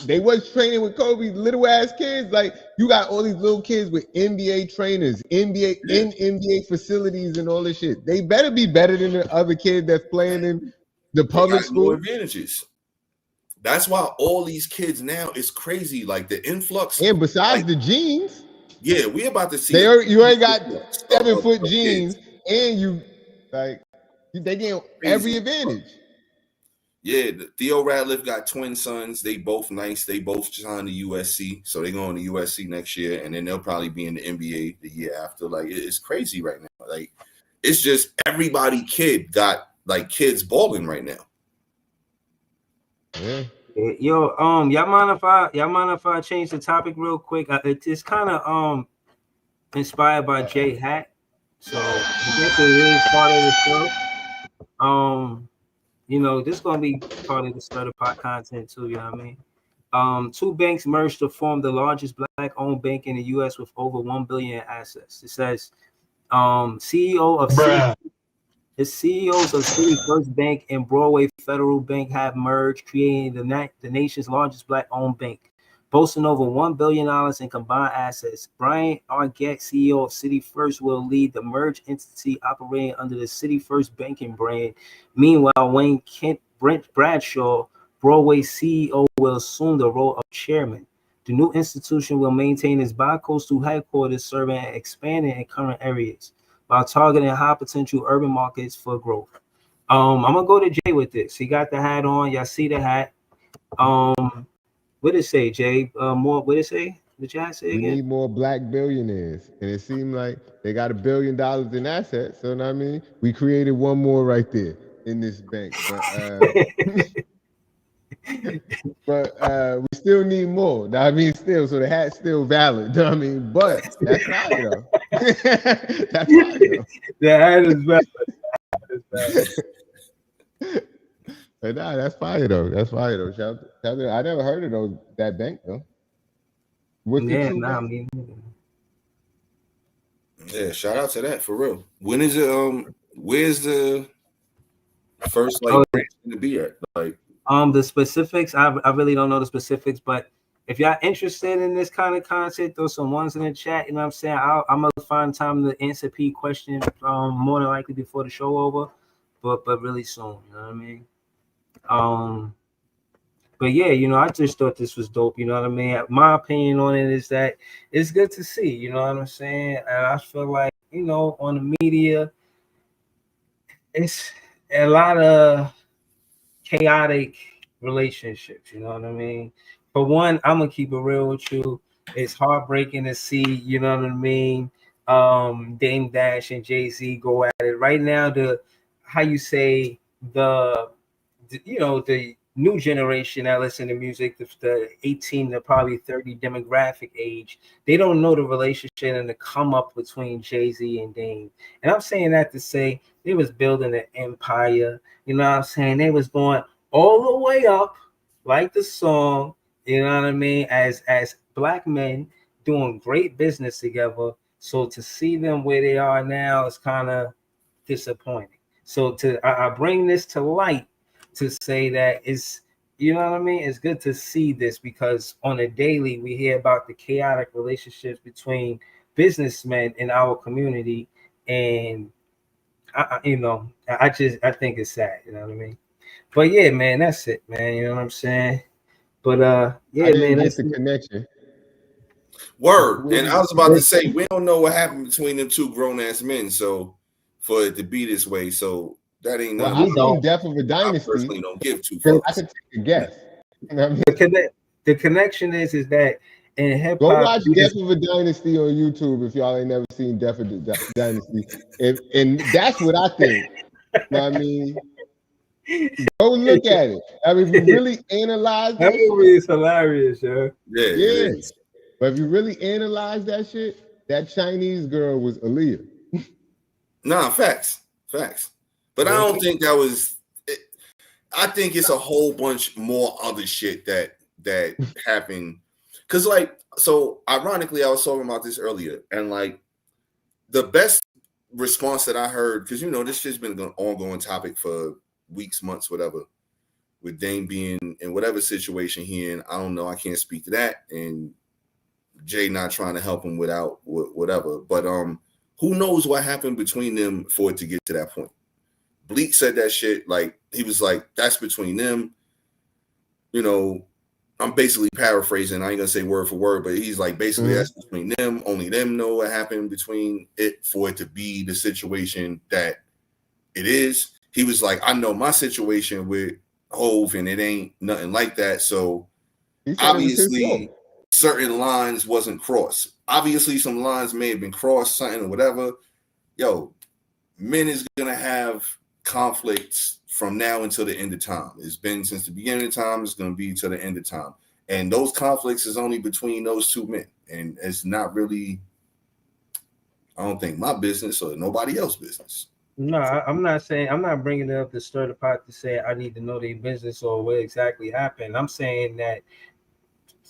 they was training with Kobe, little ass kids. Like you got all these little kids with NBA trainers, NBA facilities, and all this shit. They better be better than the other kid that's playing in the public school. More advantages. That's why all these kids now is crazy. Like the influx. And besides the genes, we about to see. You ain't got 7-foot genes, and you like they get every advantage. Yeah, Theo Radcliffe got twin sons. They both nice. They both signed to USC, so they're going to USC next year, and then they'll probably be in the NBA the year after. Like it's crazy right now. Like it's just everybody got like kids balling right now. Yeah. Yo, y'all mind if I change the topic real quick? It's kind of inspired by Jay Hatt, so I guess it is part of the show. You know, this is gonna be part of the starter pot content too. You know what I mean? Two banks merged to form the largest black-owned bank in the U.S. with over $1 billion in assets. It says, the CEOs of City First Bank and Broadway Federal Bank have merged, creating the nation's largest black-owned bank, boasting over $1 billion in combined assets. Brian Argett, CEO of City First, will lead the merged entity operating under the City First banking brand. Meanwhile, Wayne Brent Bradshaw, Broadway CEO, will assume the role of chairman. The new institution will maintain its bi-coastal headquarters, serving and expanding in current areas while targeting high potential urban markets for growth. I'm gonna go to Jay with this. He got the hat on. Y'all see the hat. What did it say, Jay? More. What did it say? Did you say again? We need more black billionaires, and it seemed like they got $1 billion in assets. So, you know what I mean, we created one more right there in this bank, but we still need more. I mean, still, so the hat's still valid. I mean, but that's fire though. That's fire though. The hat is valid. But nah, that's fire though. That's fire though. Shout out, I never heard of that bank though. Yeah, shout out to that for real. When is it? Where's the first branch to be at? Like the specifics, I really don't know the specifics, but if y'all interested in this kind of content, throw some ones in the chat. You know what I'm saying? I'm gonna find time to answer P question more than likely before the show over, but really soon. You know what I mean? But yeah, you know, I just thought this was dope. You know what I mean? My opinion on it is that it's good to see. You know what I'm saying? And I feel like, you know, on the media, it's a lot of chaotic relationships. You know what I mean? For one, I'm gonna keep it real with you. It's heartbreaking to see. You know what I mean? Dame Dash and Jay-Z go at it right now. The new generation that listen to music, the 18 to probably 30 demographic age, they don't know the relationship and the come up between Jay-Z and Dame. And I'm saying that to say they was building an empire. You know what I'm saying? They was going all the way up, like the song, you know what I mean, as black men doing great business together. So to see them where they are now is kind of disappointing. So I bring this to light to say that it's, you know what I mean? It's good to see this because on a daily we hear about the chaotic relationships between businessmen in our community, and I think it's sad. You know what I mean? But yeah, man, that's it, man. You know what I'm saying? But yeah, man, that's the connection. Word. And I was about to say, we don't know what happened between them two grown ass men, so for it to be this way, so that ain't nothing. I've seen Death of a Dynasty. I personally don't give two fucks. I can take a guess. You know what I mean? The connection is that in hip hop, go watch Death of a Dynasty on YouTube if y'all ain't never seen Death of the Dynasty, and that's what I think. You know what I mean? Go look at it. I mean, if you really analyze that movie is hilarious, yo. Yeah. But if you really analyze that shit, that Chinese girl was Aaliyah. Nah, facts. But I don't think that was it. I think it's a whole bunch more other shit that happened. Because like, so ironically, I was talking about this earlier, and like the best response that I heard, because you know this shit's been an ongoing topic for weeks, months, whatever, with Dame being in whatever situation he in. I don't know. I can't speak to that, and Jay not trying to help him without whatever. But who knows what happened between them for it to get to that point? Bleak said that shit. Like he was like, that's between them. You know, I'm basically paraphrasing. I ain't gonna say word for word, but he's like basically that's between them. Only them know what happened between it for it to be the situation that it is. He was like, I know my situation with Hove, and it ain't nothing like that. So obviously, certain lines wasn't crossed. Obviously, some lines may have been crossed, something or whatever. Yo, men is gonna have conflicts from now until the end of time. It's been since the beginning of time. It's going to be to the end of time. And those conflicts is only between those two men. And it's not really, I don't think, my business or nobody else's business. No, I'm not saying, I'm not bringing it up to stir the pot to say I need to know their business or what exactly happened. I'm saying that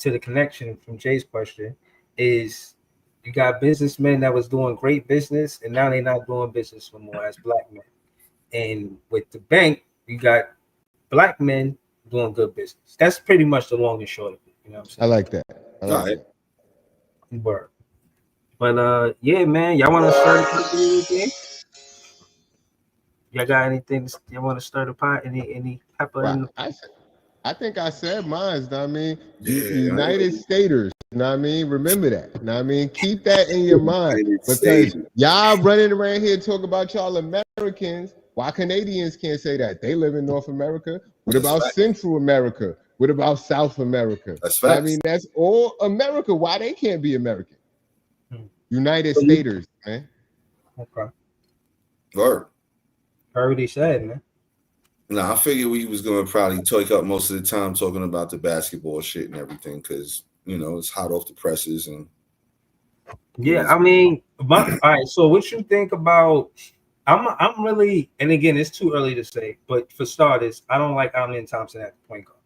to the connection from Jay's question is you got businessmen that was doing great business and now they're not doing business no more as black men. And with the bank, you got black men doing good business. That's pretty much the long and short of it. You know what I'm saying? I like that. I like that. Word. But yeah, man, y'all want to start the game? Y'all got anything you want to stir the pot? Any pepper? Well, I think I said mine. You know what I mean? United Staters. You know what I mean? Remember that. You know what I mean? Keep that in your mind. Because y'all running around here talking about y'all Americans. Why Canadians can't say that? They live in North America. What about Central America? What about South America? That's facts. I mean, that's all America. Why they can't be American? United Staters, man. Okay. Word. Heard what he said, man. Nah, I figured we was going to probably take up most of the time talking about the basketball shit and everything because, you know, it's hot off the presses. And yeah, I mean, all right, so what you think about I'm really, and again, it's too early to say, but for starters, I don't like Amen Thompson at the point guard.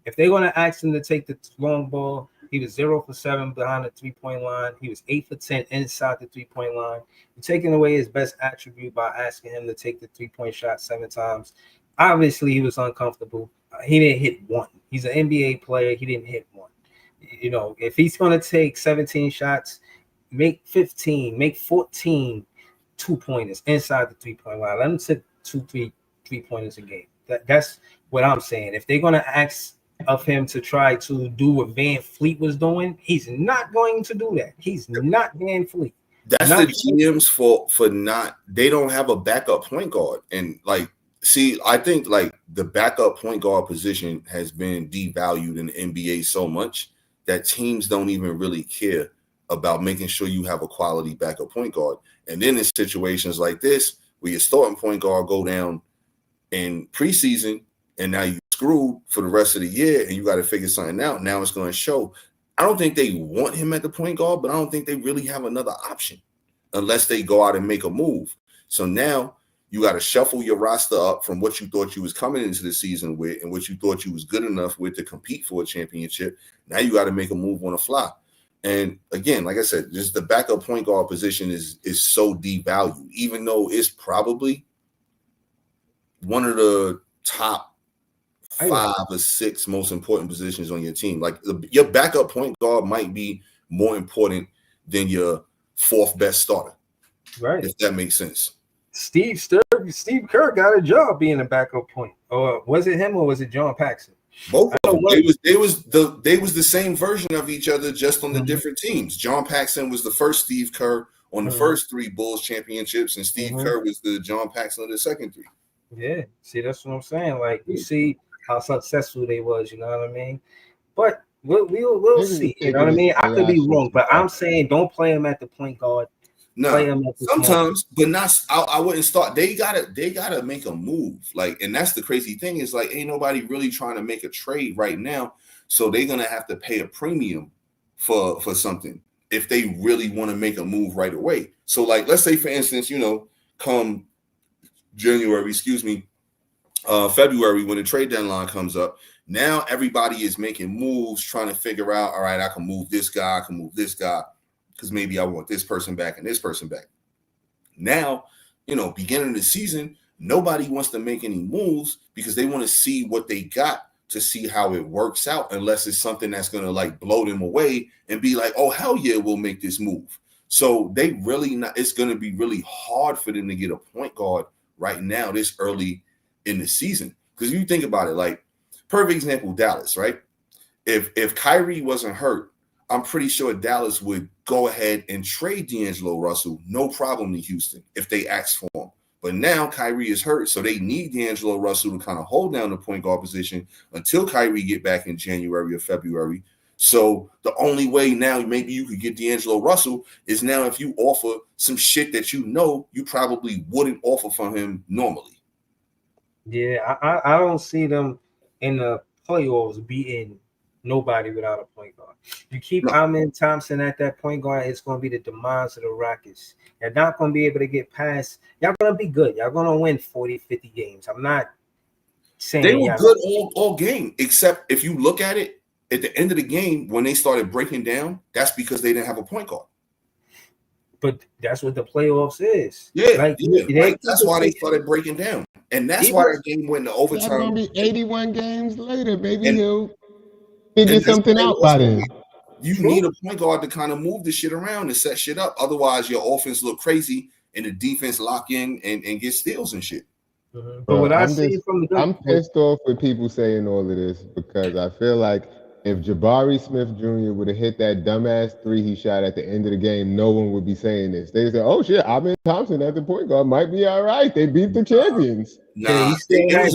If they're going to ask him to take the long ball, he was 0 for 7 behind the 3-point line. He was 8 for 10 inside the 3-point line. You're taking away his best attribute by asking him to take the 3-point shot 7 times. Obviously, he was uncomfortable. He didn't hit one. He's an NBA player. He didn't hit one. You know, if he's going to take 17 shots, make 15, make 14 2-pointers inside the 3-point line. Let him take 2, 3-pointers a game. That's what I'm saying. If they're going to ask of him to try to do what Van Fleet was doing, he's not going to do that. He's not Van Fleet. That's not the GM's fault for not. They don't have a backup point guard, and like, see, I think like the backup point guard position has been devalued in the NBA so much that teams don't even really care about making sure you have a quality backup point guard. And then in situations like this, where your starting point guard go down in preseason, and now you screwed for the rest of the year, and you got to figure something out. Now it's going to show. I don't think they want him at the point guard, but I don't think they really have another option unless they go out and make a move. So now you got to shuffle your roster up from what you thought you was coming into the season with and what you thought you was good enough with to compete for a championship. Now you got to make a move on the fly. And again, like I said, just the backup point guard position is so devalued, even though it's probably one of the top 5 or 6 most important positions on your team. Like your backup point guard might be more important than your 4th best starter. Right. If that makes sense. Steve Kerr got a job being a backup point. Or was it him or was it John Paxson? Both of them. They was the same version of each other, just on the different teams. John Paxson was the first Steve Kerr on the first 3 Bulls championships, and Steve Kerr was the John Paxson of the second 3. Yeah, see, that's what I'm saying. Like, you see how successful they was, you know what I mean? But we'll see, you know what I mean? I could be wrong, but I'm saying don't play him at the point guard. No, sometimes, but not. I wouldn't start. They gotta make a move. Like, and that's the crazy thing is like, ain't nobody really trying to make a trade right now. So they're gonna have to pay a premium for something if they really want to make a move right away. So, like, let's say for instance, you know, come February when the trade deadline comes up, Now everybody is making moves, trying to figure out, all right, I can move this guy, I can move this guy, because maybe I want this person back and this person back. Now, beginning of the season, nobody wants to make any moves because they want to see what they got to see how it works out, unless it's something that's going to like blow them away and be like, oh, hell yeah, we'll make this move. So they really not, it's going to be really hard for them to get a point guard right now this early in the season. Because you think about it, like perfect example, Dallas, right? If Kyrie wasn't hurt, I'm pretty sure Dallas would go ahead and trade D'Angelo Russell, no problem, to Houston if they asked for him. But now Kyrie is hurt, so they need D'Angelo Russell to kind of hold down the point guard position until Kyrie get back in January or February. So the only way now maybe you could get D'Angelo Russell is now if you offer some shit that you probably wouldn't offer from him normally. Yeah, I don't see them in the playoffs beating nobody without a point guard. You keep Amen Thompson at that point guard, it's going to be the demise of the Rockets. You're not going to be able to get past. Y'all going to be good. Y'all going to win 40, 50 games. I'm not saying they were good all game, except if you look at it, at the end of the game, when they started breaking down, that's because they didn't have a point guard. But that's what the playoffs is. Yeah, that's why they started breaking down. And that's why that game went to overtime. It's going to be 81 games later. Maybe he'll figure something out by then. You need a point guard to kind of move the shit around and set shit up. Otherwise, your offense look crazy and the defense lock in and get steals and shit. Mm-hmm. But what I'm pissed off with people saying all of this because I feel like if Jabari Smith Jr. would have hit that dumbass three he shot at the end of the game, no one would be saying this. They would say, oh shit, Amen Thompson at the point guard might be all right. They beat the champions. He still had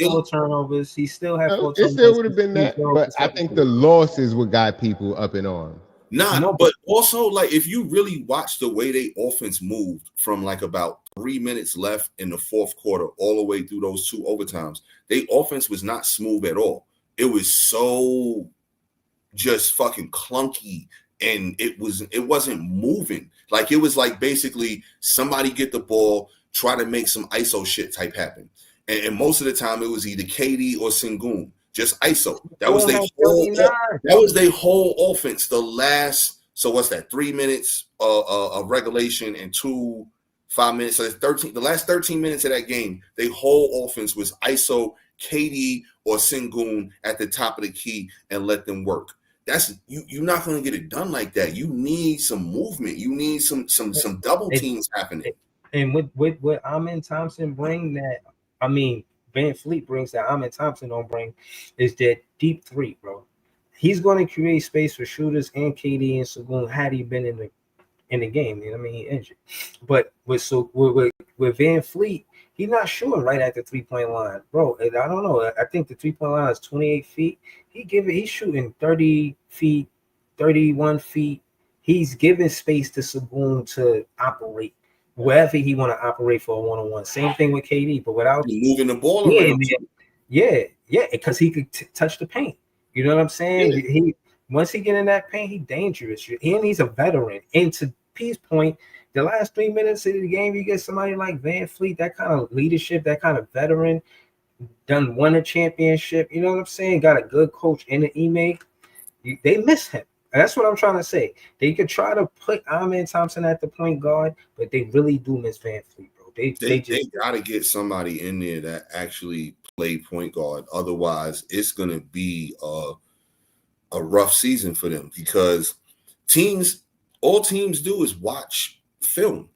4 turnovers. He still had 4 turnovers. It still would have been that, but I think the losses would got people up in arms. But also, like, if you really watch the way they offense moved from like about 3 minutes left in the fourth quarter all the way through those 2 overtimes, their offense was not smooth at all. It was so just fucking clunky, and it wasn't moving. Like, it was like basically somebody get the ball, try to make some ISO shit type happen. And most of the time it was either KD or Sengun, just ISO. That was their whole offense. The last, so what's that, 3 minutes of regulation and 5 minutes. So it's 13. The last 13 minutes of that game, their whole offense was ISO, KD or Sengun at the top of the key and let them work. That's you're not going to get it done like that. You need some movement. You need some double teams happening. And what Amen Thompson bring that, I mean, Van Fleet brings that Amen Thompson don't bring is that deep three, bro. He's going to create space for shooters and KD and Sengun had he been in the game. You know what I mean? He injured. But with Van Fleet, he's not shooting right at the 3-point line, bro. I don't know. I think the 3-point line is 28 feet. He's shooting 30 feet, 31 feet. He's giving space to Sengun to operate wherever he want to operate for a one-on-one. Same thing with KD, but without moving the ball around. Yeah, because he could touch the paint. You know what I'm saying? Yeah. He once he get in that paint, he's dangerous. And he's a veteran. And to P's point, the last 3 minutes of the game, you get somebody like Van Fleet, that kind of leadership, that kind of veteran, won a championship. You know what I'm saying? Got a good coach in the Ime. They miss him. That's what I'm trying to say. They could try to put Amen Thompson at the point guard, but they really do miss Van Fleet, bro. They got to get somebody in there that actually play point guard. Otherwise, it's going to be a rough season for them because all teams do is watch film,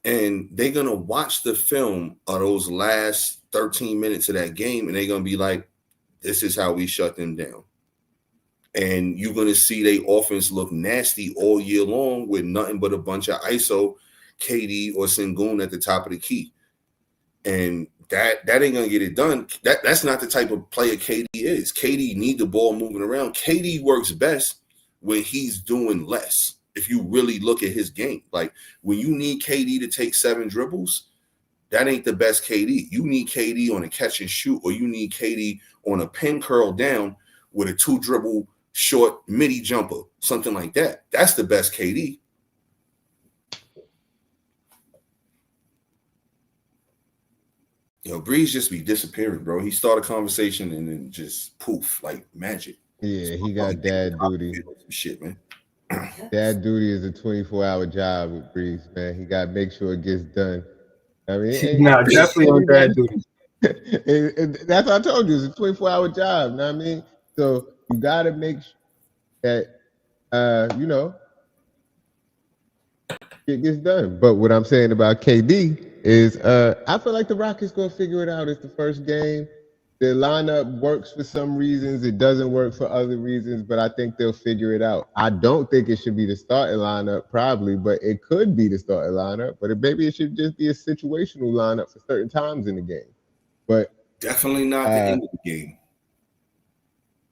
and they're going to watch the film of those last 13 minutes of that game, and they're going to be like, this is how we shut them down. And you're going to see their offense look nasty all year long with nothing but a bunch of ISO, KD, or Sengun at the top of the key. And that ain't going to get it done. That's not the type of player KD is. KD need the ball moving around. KD works best when he's doing less. If you really look at his game, like when you need KD to take 7 dribbles, that ain't the best KD. You need KD on a catch and shoot, or you need KD on a pin curl down with a 2-dribble short midi jumper, something like that. That's the best KD. Yo, Breeze just be disappearing, bro. He started a conversation and then just poof, like magic. Yeah, he got dad duty. Shit, man. Dad duty is a 24-hour job with Breeze, man. He got to make sure it gets done. I mean, definitely on dad duty. That's what I told you. It's a 24-hour job. You know what I mean? So you got to make sure that, it gets done. But what I'm saying about KD is I feel like the Rockets going to figure it out. It's the first game. The lineup works for some reasons. It doesn't work for other reasons, but I think they'll figure it out. I don't think it should be the starting lineup, probably, but it could be the starting lineup. But maybe it should just be a situational lineup for certain times in the game. But definitely not the end of the game.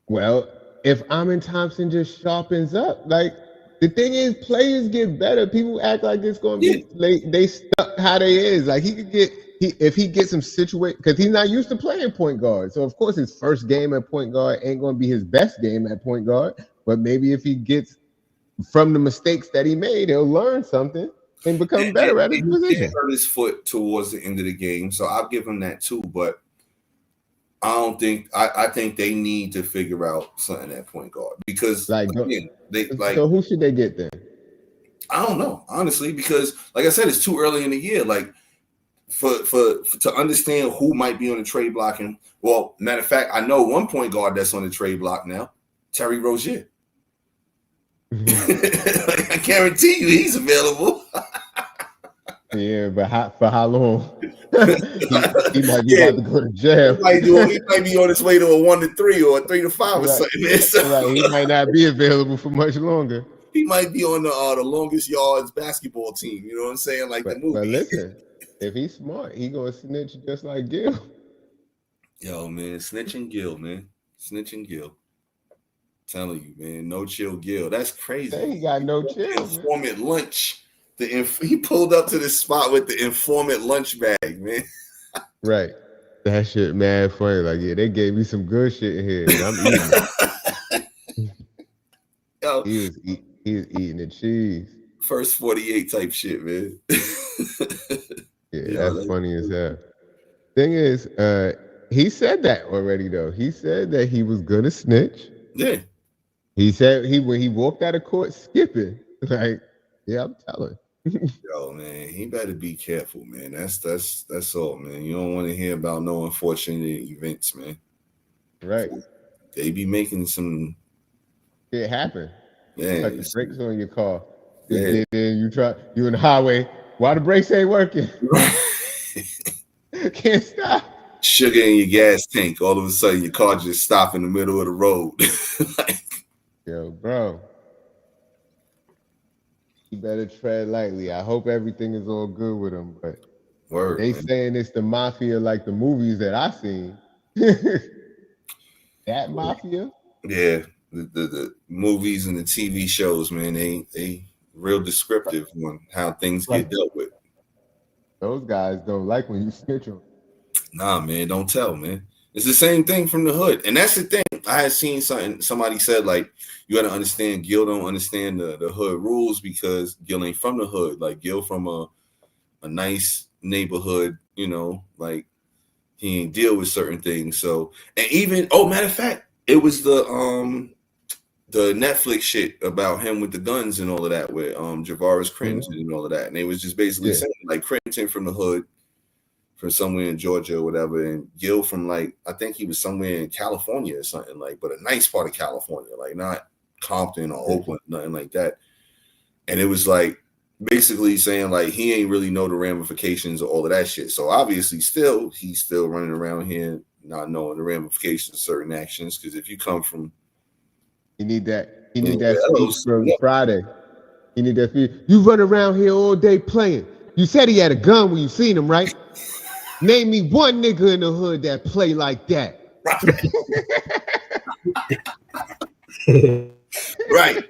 Well, if Amin Thompson just sharpens up, like the thing is, players get better. People act like it's going to be they stuck how they is. Like he could get. If he gets some situation, because he's not used to playing point guard. So, of course, his first game at point guard ain't going to be his best game at point guard. But maybe if he gets from the mistakes that he made, he'll learn something and become better at his position. He hurt his foot towards the end of the game, so I'll give him that too. But I don't think I think they need to figure out something at point guard because again, so who should they get then? I don't know, honestly, because like I said, it's too early in the year. Like for to understand who might be on the trade block, and well, matter of fact, I know one point guard that's on the trade block now, Terry Rozier. I guarantee you he's available. Yeah, but for how long? he might be about to go to jail. He might be on his way to a 1-3 or a 3-5 or something. Right, he might not be available for much longer. He might be on the longest yards basketball team. You know what I'm saying? Like the movie. But listen, if he's smart, he gonna snitch just like Gil. Yo, man, snitching Gil, man, snitching Gil. Telling you, man, no chill Gil. That's crazy. He got no chill. Informant lunch. He pulled up to the spot with the informant lunch bag, man. Right. That shit mad funny. Like, yeah, they gave me some good shit in here. And I'm eating. Yo, he was eating the cheese. First 48 type shit, man. Yeah, that's funny as hell. Thing is, he said that already though. He said that he was gonna snitch. Yeah. He said when he walked out of court skipping. Like, yeah, I'm telling. Yo, man, he better be careful, man. That's all, man. You don't want to hear about no unfortunate events, man. Right. They be making some shit happen. Yeah. Like the brakes on your car. Yeah. Then you in the highway. Why the brakes ain't working? Can't stop. Sugar in your gas tank. All of a sudden, your car just stop in the middle of the road. Yo, bro. You better tread lightly. I hope everything is all good with him. But they saying it's the mafia like the movies that I seen. That mafia? Yeah. The movies and the TV shows, man, they real descriptive on how things get dealt with. Those guys don't like when you snitch them. Nah, man, don't tell, man. It's the same thing from the hood. And that's the thing. I had seen somebody said, like, you got to understand, Gil don't understand the hood rules because Gil ain't from the hood. Like, Gil from a nice neighborhood, you know, like, he ain't deal with certain things. So, and even, matter of fact, it was the Netflix shit about him with the guns and all of that with Javaris Crittenton and all of that. And they was just basically saying, like, Crittenton from the hood, from somewhere in Georgia or whatever, and Gil from, like, I think he was somewhere in California or something, like, but a nice part of California, like not Compton or Oakland, nothing like that. And it was like basically saying like he ain't really know the ramifications of all of that shit. So obviously he's still running around here not knowing the ramifications of certain actions. Because if you come from, you need that speech from Friday. You need that speech. You run around here all day playing. You said he had a gun when you seen him, right? Name me one nigga in the hood that play like that. Right.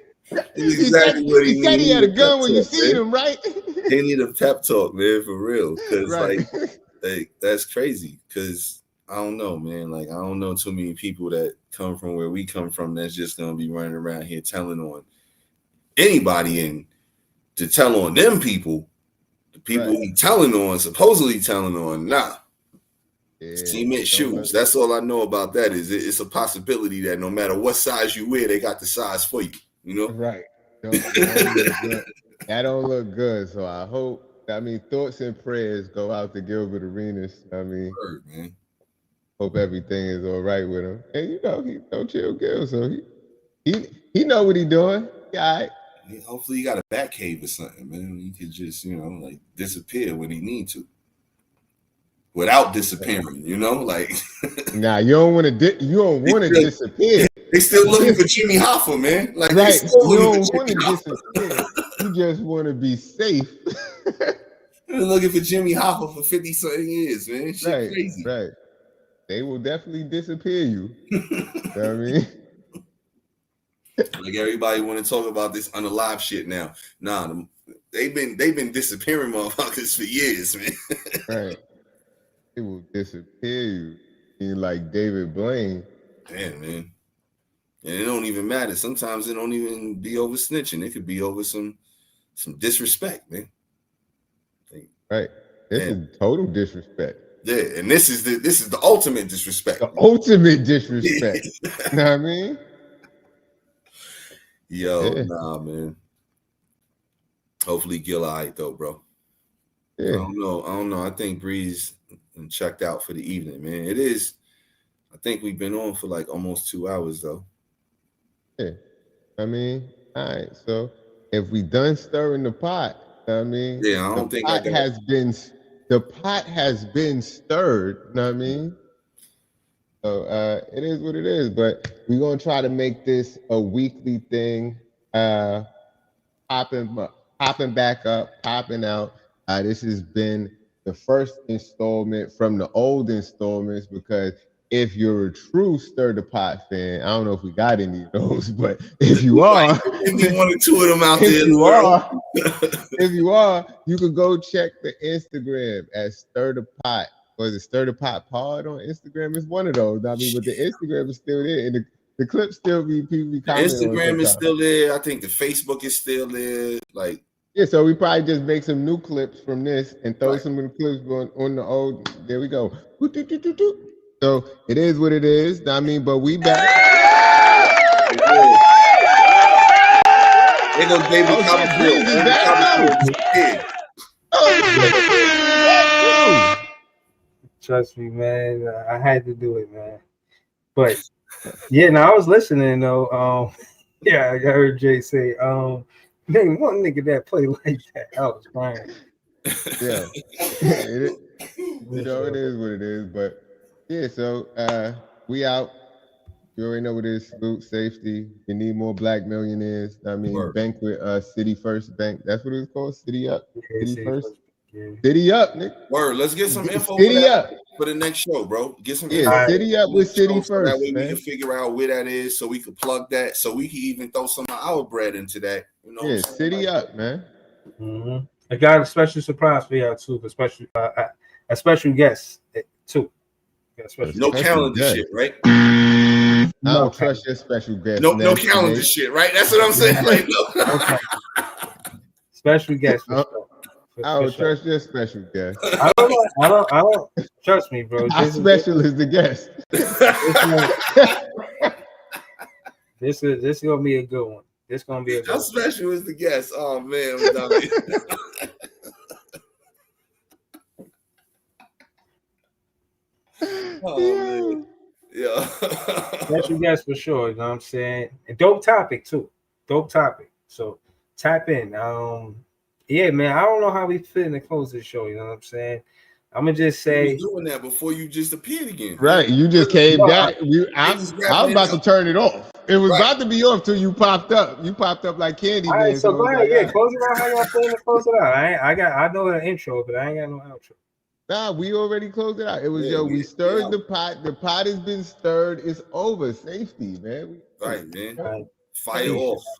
Exactly he said he had a gun when you seen him, right? They need a pep talk, man, for real. Because like that's crazy. Because I don't know, man. Like I don't know too many people that come from where we come from that's just gonna be running around here telling on anybody and to tell on them people. People he telling on, supposedly telling on, nah. Cement shoes. That's all I know about that. Is it's a possibility that no matter what size you wear, they got the size for you. You know, right? That don't look good. So I hope. I mean, thoughts and prayers go out to Gilbert Arenas. I mean, man. Hope everything is all right with him. And you know, he don't chill Gil, so he know what he doing. Yeah, all right. Yeah, hopefully he got a back cave or something, man. He could just, like disappear when he need to. Without disappearing, like nah, you don't want to disappear. They still looking for Jimmy Hoffa, man. Like right, you don't want to disappear. You just want to be safe. They're looking for Jimmy Hoffa for 50-something years, man. Shit crazy. Right. They will definitely disappear you. You know what I mean? Like everybody want to talk about this unalive shit now. Nah, they've been disappearing motherfuckers for years, man. Right. It will disappear you. You're like David Blaine. Damn, man. And it don't even matter. Sometimes it don't even be over snitching. It could be over some disrespect, man. Right. This is total disrespect. Yeah, and this is the ultimate disrespect. The ultimate disrespect. You know what I mean? Yo, nah, man. Hopefully Gil all right though, bro. Yeah. I don't know. I think Breeze checked out for the evening, man. It is. I think we've been on for like almost 2 hours though. Yeah. I mean, all right. So if we done stirring the pot, I mean, yeah, I don't think the pot has been stirred. You know what I mean? So it is what it is. But we're gonna try to make this a weekly thing. Popping back up, popping out. This has been the first installment from the old installments, because if you're a true Stir the Pot fan, I don't know if we got any of those, but if you are, maybe 1 or 2 of them out there. If you are, you can go check the Instagram at Stir the Pot, or is it Stir the Pot Pod on Instagram? It's one of those. I mean, but the Instagram is still there, and the clips still be people be commenting. Instagram is still there. I think the Facebook is still there. Like. Yeah, so we probably just make some new clips from this and throw some of the clips on the old. There we go. So it is what it is. I mean, but we back. There goes David Copperfield. Trust me, man. I had to do it, man. But yeah, now I was listening though. Yeah, I heard Jay say, name one nigga that play like that. I was crying. Yeah. It is what it is. But yeah, so we out. You already know what it is. Salute, safety. You need more black millionaires. I mean, Word. Bank with City First Bank. That's what it's called. City Up. Yeah, City First. Yeah. City Up, Nick. Word. Let's get some info for the next show, bro. Get some info. City Up with City First. That way we can figure out where that is, so we can plug that, so we can even throw some of our bread into that. You know, yeah, City Up, man. Mm-hmm. I got a special surprise for y'all too, a special guest too. No calendar shit, right? I don't trust your special guest. No calendar shit, right? That's what I'm saying. Like, no. Okay. Special guest. I don't trust your special guest. I don't trust me, bro. How special is the guest? This is gonna be a good one. This gonna be a good How special is the guest? Oh man, man. Yeah. Special guest for sure, you know what I'm saying? And dope topic too. Dope topic. So tap in. Yeah, man. I don't know how we fit in to close this show, you know what I'm saying? I'm gonna just say you were doing that before you just appeared again. Right. You just came back. I was about to turn it off. It was about to be off till you popped up. You popped up like candy. All right, so go ahead, close it out. How y'all feeling to close it out? I know the intro, but I ain't got no outro. Nah, we already closed it out. It was we stirred the pot. The pot has been stirred. It's over. Safety, man. Right, man. Fire off.